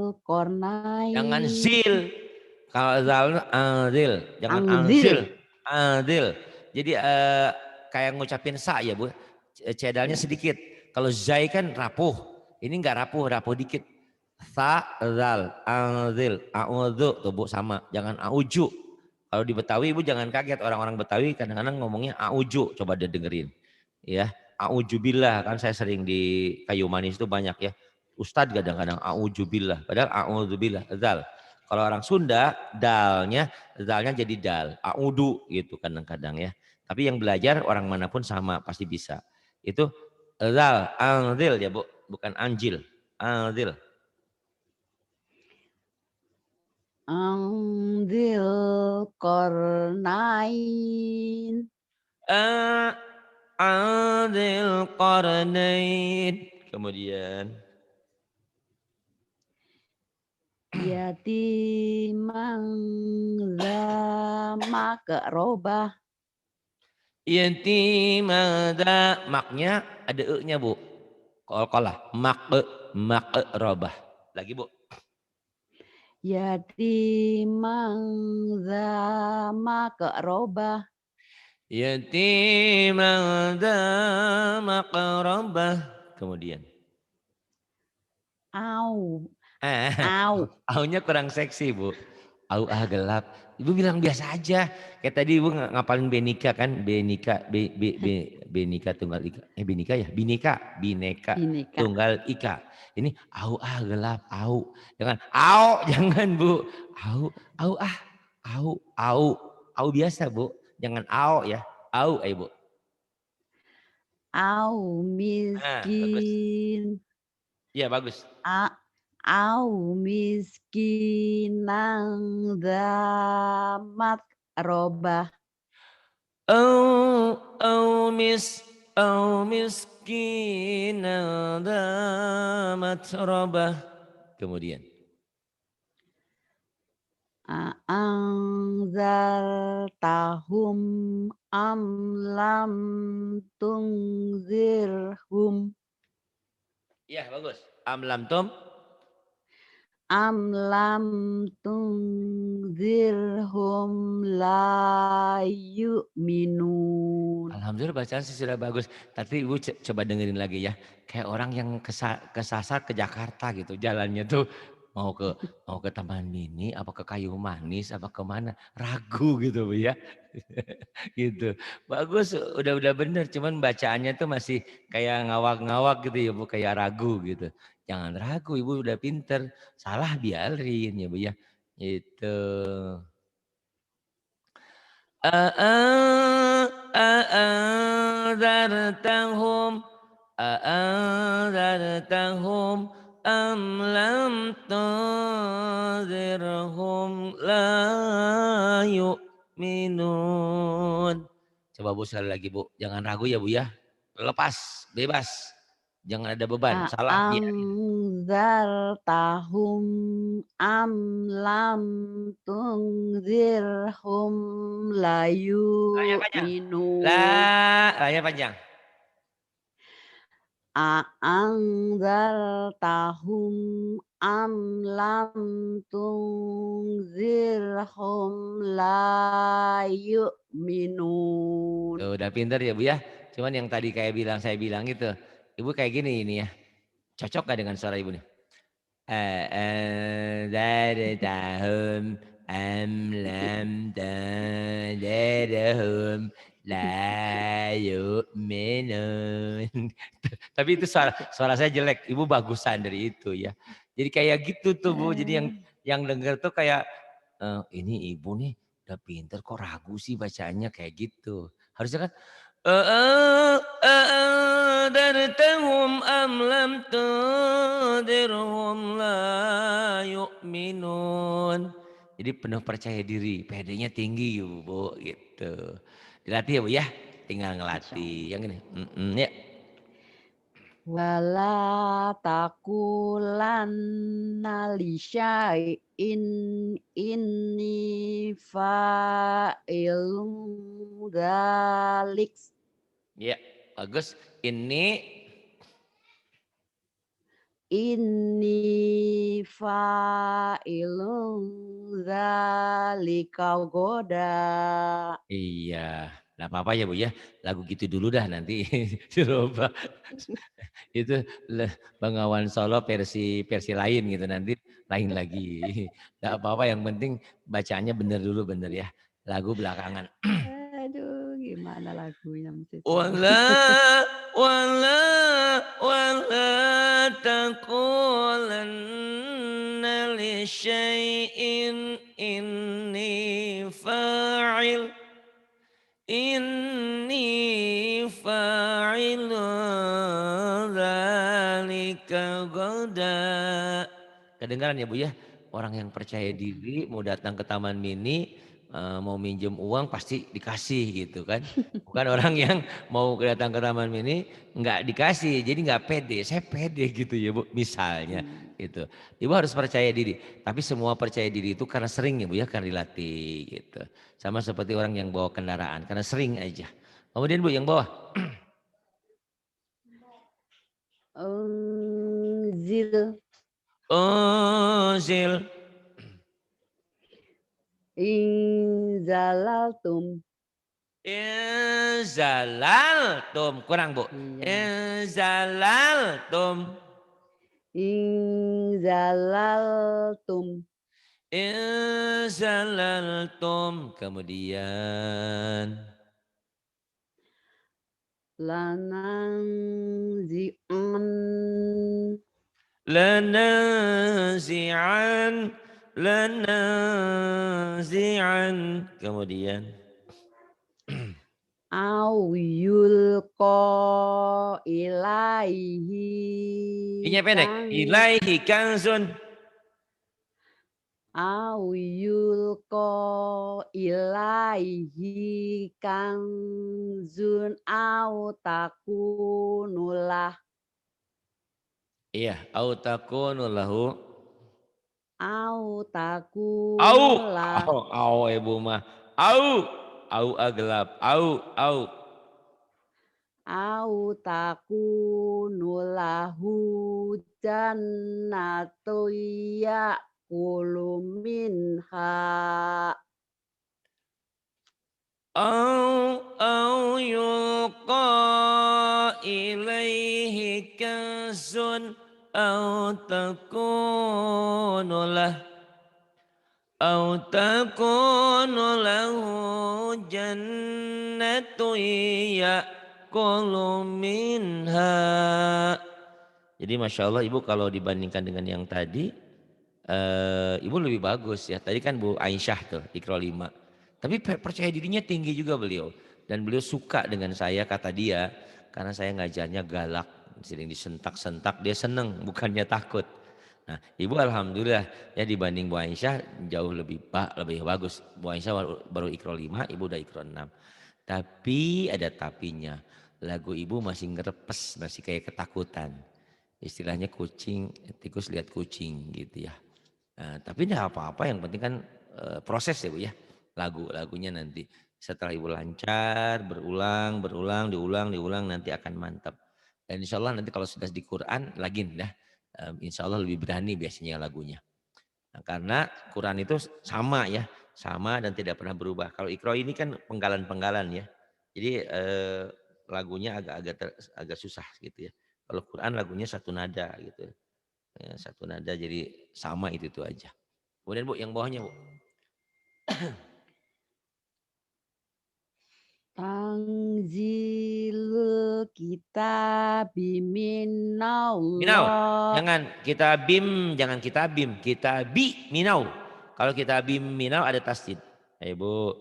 Jangan Kornain. zil. Kalau zal anzil, jangan Angzil. anzil. Anzil. Jadi kayak ngucapin sa ya Bu. Cedalnya Ya. sedikit. Kalau zai kan rapuh. Ini enggak rapuh, rapuh dikit. Sa, zal, anzil, a'udzu tuh Bu sama. Jangan auju. Kalau di Betawi Ibu jangan kaget, orang-orang Betawi kadang-kadang ngomongnya auju. Coba dia dengerin. Ya, aujubillah kan saya sering di Kayu Manis itu banyak ya. Ustadz kadang-kadang aujubillah, padahal auzubillah, zal. Kalau orang Sunda, dalnya jadi dal, audu gitu kadang-kadang ya. Tapi yang belajar orang manapun sama, pasti bisa. Itu zal, anzil ya Bu, bukan anjil, anzil. Anzil Kornain. A Anzil qarnain. Kemudian Yatimang za makrobah. Yatimada, maknya ada e-nya Bu. Qalqalah, maqrabah. Lagi Bu. Yatiman za maqrabah. Yatimada maqrabah. Kemudian. Au, Eh, au. aunya kurang seksi Bu. Au gelap. Ibu bilang biasa aja. Kayak tadi Ibu ngapalin Benika kan? Benika, Benika tunggal ika. Benika ya? Bineka Bineka. tunggal ika. Ini gelap, au. Jangan au, jangan Bu. Au au biasa Bu. Jangan au ya. Au, ayo Bu. Au Bagus. miskin. Iya bagus. A, au miskinan za maqrabah. Au miskinan damat robah. Kemudian. Anzartahum am lam tunzirhum. Iya bagus. Amlam tom. Am lam tunzirhum la yu'minun. Alhamdulillah bacaan sih sudah bagus. Tapi Ibu coba dengerin lagi ya. Kayak orang yang kesasar ke Jakarta gitu. Jalannya tuh mau ke Taman Mini, apa ke Kayu Manis, apa kemana. Ragu gitu Bu ya. Gitu. Bagus, udah bener. Cuman bacaannya tuh masih kayak ngawak-ngawak gitu ya Bu. Kayak ragu gitu. Jangan ragu, Ibu udah pinter. Salah biarin ya Bu ya. Itu. A'anzartahum a'anzartahum am lam tunzirhum la yu'minun. Coba Bu sekali lagi Bu, jangan ragu ya Bu ya. Lepas, bebas. Jangan ada beban, salah biarin. Anzartahum am lam tunzirhum la Layar panjang. yu'minun. Layar panjang. Anzartahum am lam tunzirhum la yu'minun. Tuh, udah pinter ya Bu ya. Cuman yang tadi kayak saya bilang itu. Ibu kayak gini ini ya. Cocok gak dengan suara Ibu nih? Dari tahun lam tadadahum la yu'minun. Tapi itu suara saya jelek. Ibu bagusan dari itu ya. Jadi kayak gitu tuh Bu. Jadi yang denger tuh kayak ini Ibu nih udah pinter kok ragu sih bacanya kayak gitu. Harusnya kan أأنذرتهم أم لم تنذرهم لا يؤمنون. Jadi penuh percaya diri, pedenya tinggi Bu, gitu. Dilatih ya Bu ya, tinggal ngelatih. Yang ini, ya. Wala taqulanna li syai'in inni fa'ilun dzalik. Ya, bagus. Inni fa'ilun dzalika goda. Iya, nggak apa-apa ya Bu ya. Lagu gitu dulu dah nanti coba. Itu Bengawan Solo versi lain gitu nanti lain lagi. Nggak apa-apa yang penting bacaannya bener dulu bener ya. Lagu belakangan. Aduh, gimana lagunya mesti tahu. Wala wala wala taqulanna li syai'in inni fa'il dzalika gada. Kedengaran ya Bu ya? Orang yang percaya diri mau datang ke Taman Mini, mau minjem uang pasti dikasih gitu kan. Bukan orang yang mau datang ke Taman Mini nggak dikasih, jadi nggak pede. Saya pede gitu ya Bu, misalnya Hmm. gitu. Ibu harus percaya diri. Tapi semua percaya diri itu karena sering ya Bu ya, karena dilatih gitu. Sama seperti orang yang bawa kendaraan, karena sering aja. Kemudian Bu yang bawah. Zil. Unzil. Inzalaltum. Inzalaltum. Kurang Bu. Iya. Inzalaltum. Inzalaltum. Inzalaltum. Kemudian. Lananzi'an. Lanazi'an. Lanazi'an. Kemudian. Au yulqa ilaihi Inya pendek. Ilaihi kanzun. au yulqa ilaihi kanzun au takunulah Iya. Au takunu lahu. au Au. takunulah Au ibu mah. Au. Au agelap. Au. au takunulahu jannatu ya'kulu minha Au yulqa ilaihi kanzun au takunu lah au takunu lahu jannatu ya'kulu minha. Jadi Masya Allah Ibu kalau dibandingkan dengan yang tadi Ibu lebih bagus ya. Tadi kan Bu Aisyah tuh Iqra 5. Tapi percaya dirinya tinggi juga beliau. Dan beliau suka dengan saya kata dia. Karena saya ngajarnya galak. Sering disentak-sentak dia seneng bukannya takut. Nah Ibu Alhamdulillah ya dibanding Bu Aisyah jauh lebih bagus. Bu Aisyah baru Iqra 5, Ibu udah Iqra 6. Tapi ada tapinya. Lagu Ibu masih ngerepes, masih kayak ketakutan. Istilahnya kucing, tikus lihat kucing gitu ya. Nah, tapi tidak apa-apa yang penting kan proses ya Bu ya. Lagunya nanti setelah Ibu lancar, diulang nanti akan mantap. Dan insya Allah nanti kalau sudah di Quran lagi dah. Insya Allah lebih berani biasanya lagunya. Nah, karena Quran itu sama ya. Sama dan tidak pernah berubah. Kalau Iqra ini kan penggalan-penggalan ya. Jadi lagunya agak susah gitu ya. Kalau Quran lagunya satu nada gitu. Ya, satu nada jadi sama itu aja. Kemudian Bu yang bawahnya Bu. Tanzilul kitabi Minau. minallah. Jangan kita bim, kita bi minau. Kalau kita bim minau ada tasdid. Ayo Bu.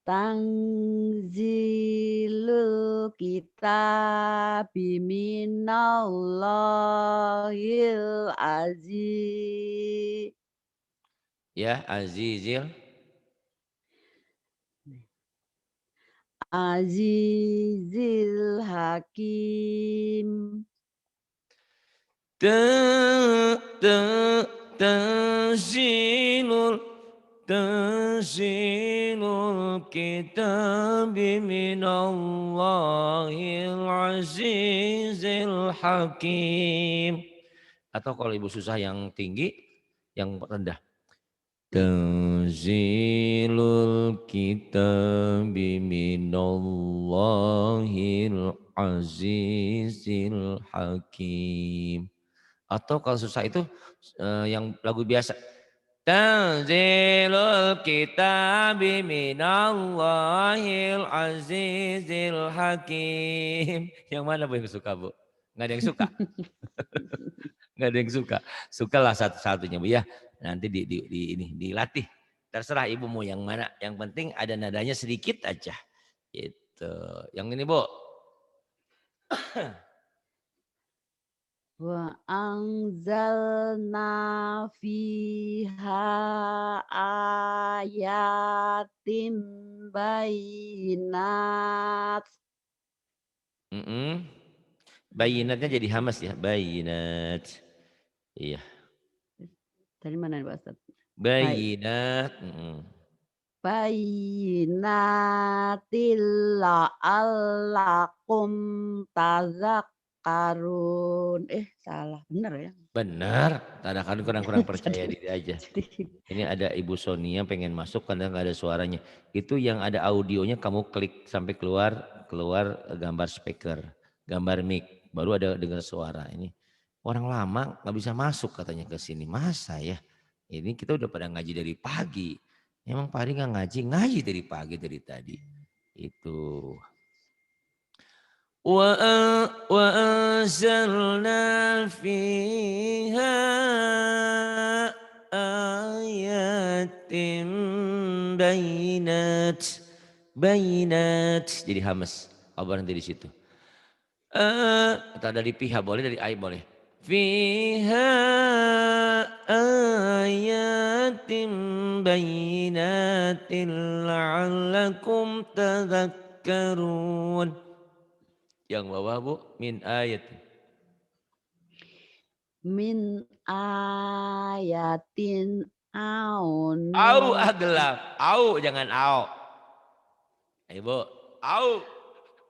Tanzilul kitabi minallahil aziz. Ya, Azizil. Azizil hakim. Tanzilul kitabi minallahil azizil hakim. Atau kalau Ibu susah yang tinggi, yang rendah. Tanzilul kitabi minallahil azizil hakim. Atau kalau susah itu yang lagu biasa. Tanzilul kitabi minallahil azizil hakim. Yang mana Bu yang suka Bu? Nggak ada yang suka? Nggak ada yang suka. Sukalah satu-satunya Bu ya. Nanti dilatih. Terserah Ibu mau yang mana. Yang penting ada nadanya sedikit aja. Gitu. Yang ini Bu. Wa anzalna fiha ayatim bayinat. Bayinatnya jadi hamas ya. Bayinat. Iya. Dari mana Pak Ustaz? Bayinat. Bayyinatil la'allakum tadhakkarun. Salah, bener ya? Benar, kadang-kadang kurang-kurang percaya Jadi diri aja. jadi Ini ada Ibu Sonia pengen masuk karena nggak ada suaranya. Itu yang ada audionya kamu klik sampai keluar keluar gambar speaker, gambar mic, baru ada dengar suara. Ini orang lama nggak bisa masuk katanya ke sini. Masa ya? Ini kita udah pada ngaji dari pagi. Emang Pak Ari nggak ngaji? Ngaji dari pagi dari tadi. Itu. وأنزلنا فيها آيات بينات بينات jadi hamas berhenti di situ atau dari pihak boleh dari ayat boleh fiha ayatin bayinatin la'allakum tadhakkarun. Yang bawah Bu, min ayat. min ayatin Au aunu gelap, au jangan au. Ibu, au,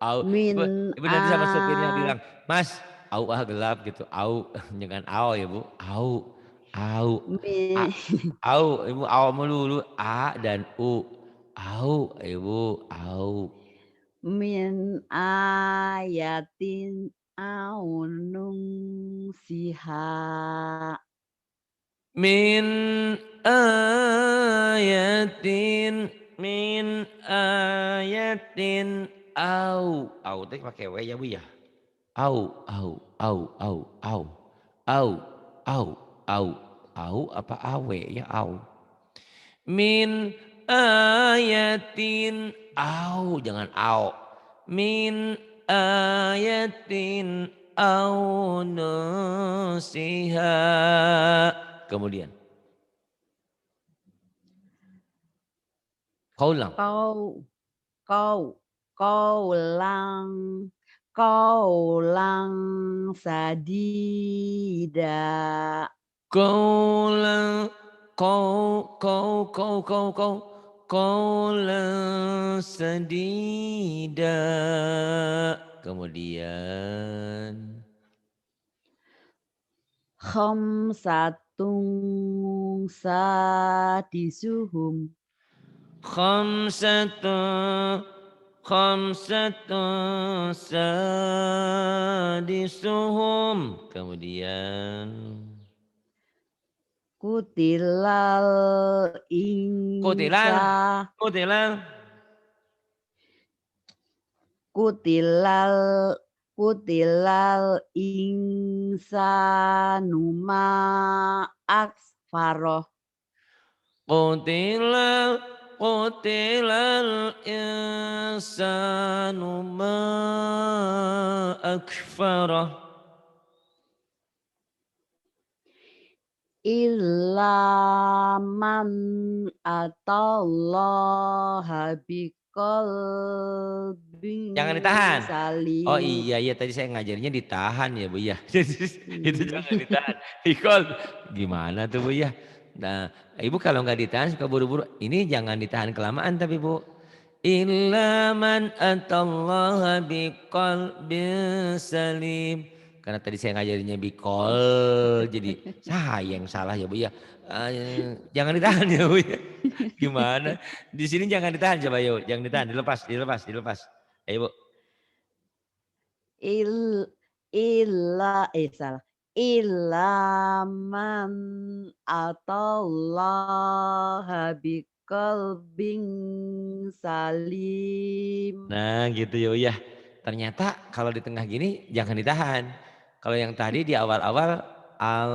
au. min Ibu nanti sama supirnya a bilang, Mas, au gelap gitu, au jangan au ya Bu, au, a, mi au, Ibu au melulu, a dan u, au, Ibu, au. min ayatin aunung siha Min ayatin min ayatin au teh pakai w ya Bu ya au au au au au apa awe ya au min ayatin au jangan au min ayatin au nusiha kemudian kaulang kau kau kaulang kaulang sadida kaulang kau kaulang sadida kemudian khamsatung sadisuhum khamsatu khamsatu sadisuhum kemudian kutilal kutilan insa kutilan kutilal kutilal insanu ma akfaroh Qutilal qutilal insanu ma akfarah. illa man atallaha Jangan biqalbin ditahan. Oh salim. iya iya tadi saya ngajarnya ditahan ya Bu ya. Itu Iya. jangan ditahan. Ikol gimana tuh Bu ya. Nah Ibu kalau nggak ditahan suka buru-buru. Ini jangan ditahan kelamaan tapi Bu. Illa man atallaha biqalbin salim. Karena tadi saya ngajarinnya bikol jadi saya yang salah ya Bu ya. Jangan ditahan ya Bu ya. Gimana? Di sini jangan ditahan coba yuk, jangan ditahan, dilepas, dilepas, dilepas. Ayo Bu. Il illa salah. Illa man atallaha biqalbin salim. Nah gitu ya ya. Ternyata kalau di tengah gini jangan ditahan. Kalau yang tadi di awal-awal al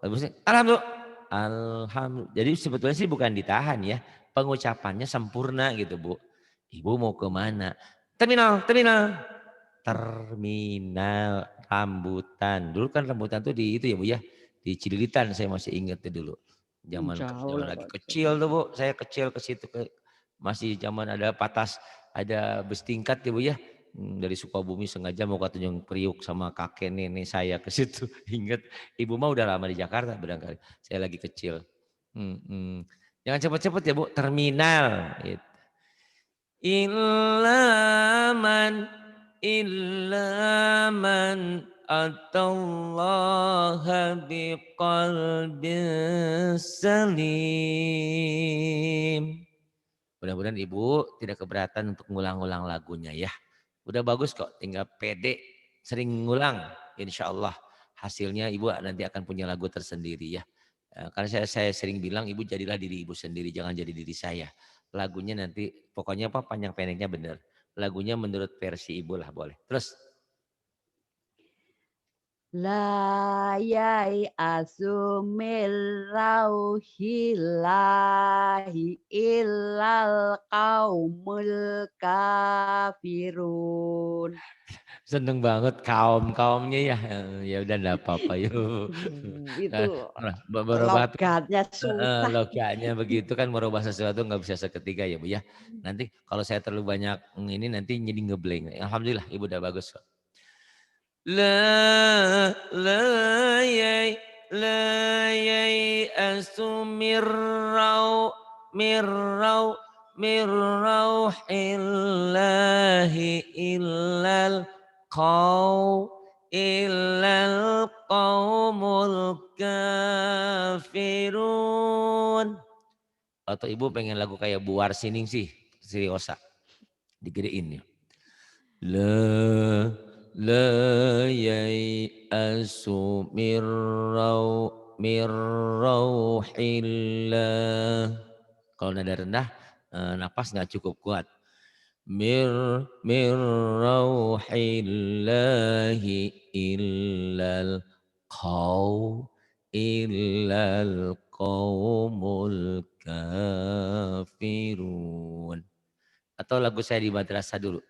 alhamdulillah. Alhamdulillah. Jadi sebetulnya sih bukan ditahan ya. Pengucapannya sempurna gitu Bu. Ibu mau kemana? Terminal, terminal. Terminal rambutan. Dulu kan rambutan tuh di itu ya Bu ya. Di Cililitan saya masih ingat tuh dulu. Zaman Jauh zaman lah lagi Pak. kecil tuh Bu. Saya kecil ke situ ke masih zaman ada patas ada bus tingkat ya Bu ya. Dari Sukabumi sengaja mau ke Tanjung Priuk sama kakek nenek saya ke situ. Ingat ibu mah udah lama di Jakarta barangkali. Saya lagi kecil. Hmm, hmm. Jangan cepet-cepet ya Bu, terminal. Gitu. Illa man atallaha biqalbin salim. Mudah-mudahan Ibu tidak keberatan untuk ngulang-ngulang lagunya ya. Udah bagus kok, tinggal pede, sering ngulang. Insya Allah hasilnya Ibu nanti akan punya lagu tersendiri ya. Karena saya sering bilang Ibu jadilah diri Ibu sendiri, jangan jadi diri saya. Lagunya nanti pokoknya apa panjang pendeknya benar. Lagunya menurut versi Ibu lah boleh. Terus. La yai'asu min rauhillahi illal qaumul kafirun. Seneng banget kaumnya ya. Ya udah enggak apa-apa yuk. Itu Merubah logatnya susah. logikanya begitu kan merubah sesuatu nggak bisa seketika ya Bu ya. Nanti kalau saya terlalu banyak ini nanti jadi ngeblank. Alhamdulillah Ibu udah bagus kok. La asu mirrauhillahi illal qaumul kafirun. Atau Ibu pengen lagu kayak Buar Sining sih, Sri Osa. Digedein ya. La yai'asu mirrauhillah. Kalau nada rendah, napas nggak cukup kuat. Mirrauhillahi illal qaumul kafirun. Atau lagu saya di madrasah dulu.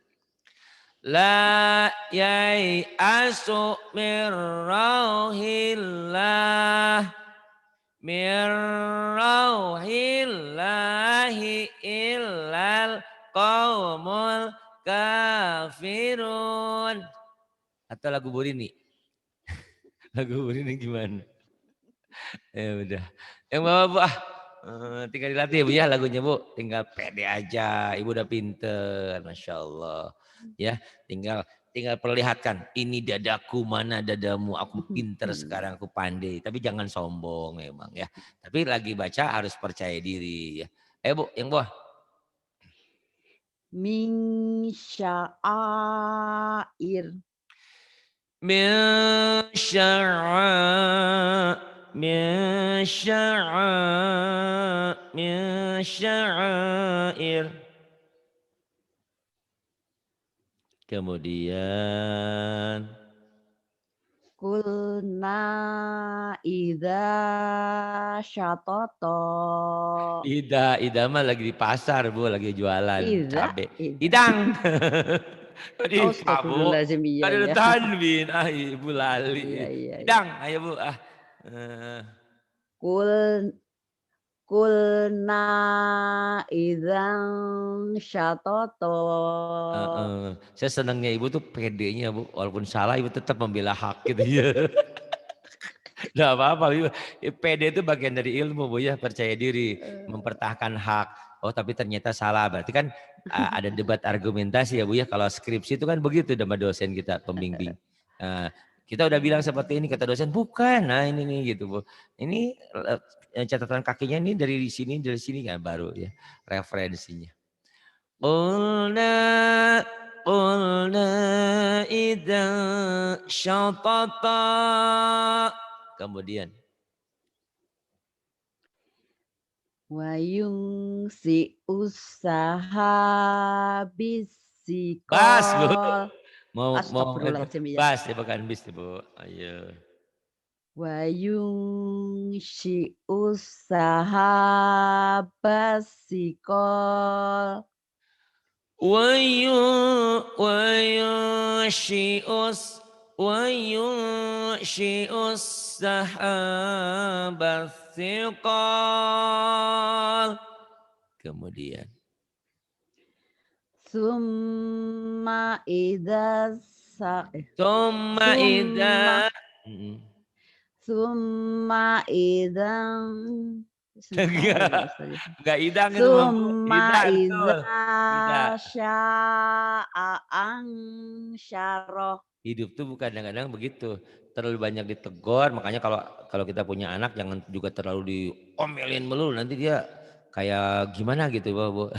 La yai'asu mirrauhillahi illal qaumul kafirun. Atau lagu Burini. Lagu Burini gimana? Ya udah. Yang bawa Bu tinggal dilatih ya Bu ya lagunya Bu. Tinggal pede aja. Ibu udah pinter. Masya Allah. Ya tinggal perlihatkan. Ini dadaku mana dadamu. Aku pinter sekarang aku pandai. Tapi jangan sombong memang ya. Tapi lagi baca harus percaya diri ya. Ayo Bu yang bawah. Min sya'air. Min sya'air. Kemudian Kulna idza syatoto. Ida mah lagi di pasar Bu, lagi jualan Idza, cabe. idza. Idang. Tadi Bu, Astagfirullahaladzim, iya, ada iya. tanwin. Ibu Iya, lali. iya, iya. Idang, ayo Bu. Kul kulna idzan syatoto. Saya senangnya Ibu tuh pedenya Bu, walaupun salah Ibu tetap membela hak gitu ya. Nggak apa-apa, pede itu bagian dari ilmu Bu ya, percaya diri, mempertahankan hak. Oh tapi ternyata salah, berarti kan ada debat argumentasi ya Bu ya, kalau skripsi itu kan begitu sama dosen kita, pembimbing. Kita udah bilang seperti ini, kata dosen, bukan, nah ini nih gitu Bu. Ini catatan kakinya ini dari sini kan baru ya, referensinya. Qulna idza syatata. Kemudian Wayung si usaha bas Bu. bisikol. Mau Astagfirullahaladzim, ya. bas ya bukan bis Bu. Ayo. Wayung si usaha basikol. Wayunshi'us sahabat thiqal. Kemudian Summa idza Summa idza summa idzan Susah ya Pak Ustaz itu. Enggak idang itu mah Bu, ida Summa betul. idza Ida. sya'a ansyarah. Hidup tuh kadang-kadang begitu, terlalu banyak ditegur, makanya kalau kalau kita punya anak jangan juga terlalu diomelin melulu, nanti dia kayak gimana gitu, Bu.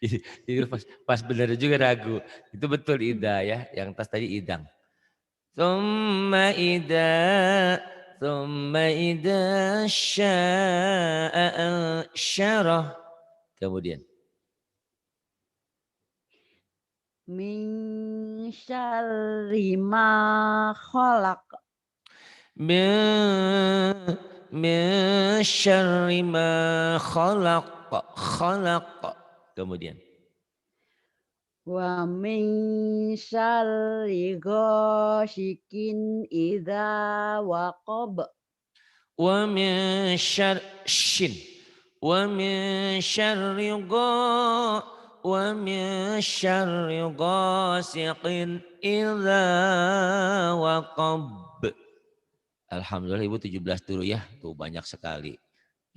Jadi pas bener juga ragu. Itu betul ida ya, yang tas tadi idang. Tsumma ida tsumma ida sya'a ansyarah. Kemudian Min syarri ma khalaq. min min syarri ma khalaq khalaq. Kemudian Wa min syarri ghasikin idza waqab. wa min syarri shin wa min syarri wa min syarri ghasiqin idza waqab. Alhamdulillah Ibu 17 dulu ya. Tuh banyak sekali.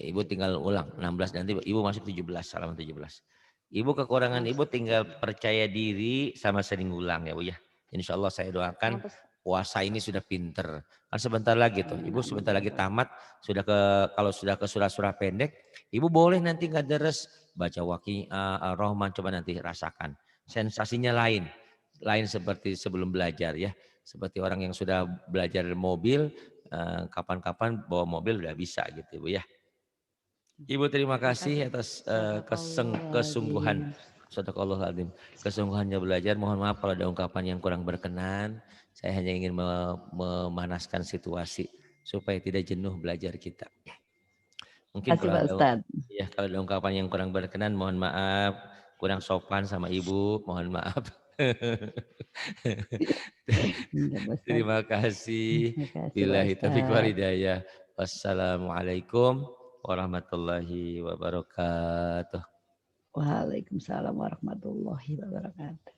Ya, Ibu tinggal ulang 16 nanti Ibu masuk 17, salam 17. Ibu kekurangan Ibu tinggal percaya diri sama sering ulang ya Bu ya. Insya Allah saya doakan puasa ini sudah pinter. Kan sebentar lagi tuh. Ibu sebentar lagi tamat. Kalau sudah ke surah-surah pendek. Ibu boleh nanti nggak deres baca Waqiah, Ar-Rahman, coba nanti rasakan. Sensasinya lain. Lain seperti sebelum belajar ya. Seperti orang yang sudah belajar mobil, kapan-kapan bawa mobil udah bisa gitu Bu ya. Ibu terima kasih atas kesungguhan. Sadaqallahul kesungguhannya belajar. Mohon maaf kalau ada ungkapan yang kurang berkenan. Saya hanya ingin memanaskan situasi supaya tidak jenuh belajar kita. Mungkin Terima kasih Pak Ustadz. kalau ada ungkapan yang kurang berkenan, mohon maaf. Kurang sopan sama Ibu, mohon maaf. Terima kasih. Terima kasih Pak Billahi taufiq wal Ustadz. hidayah. Wassalamualaikum warahmatullahi wabarakatuh. Waalaikumsalam warahmatullahi wabarakatuh.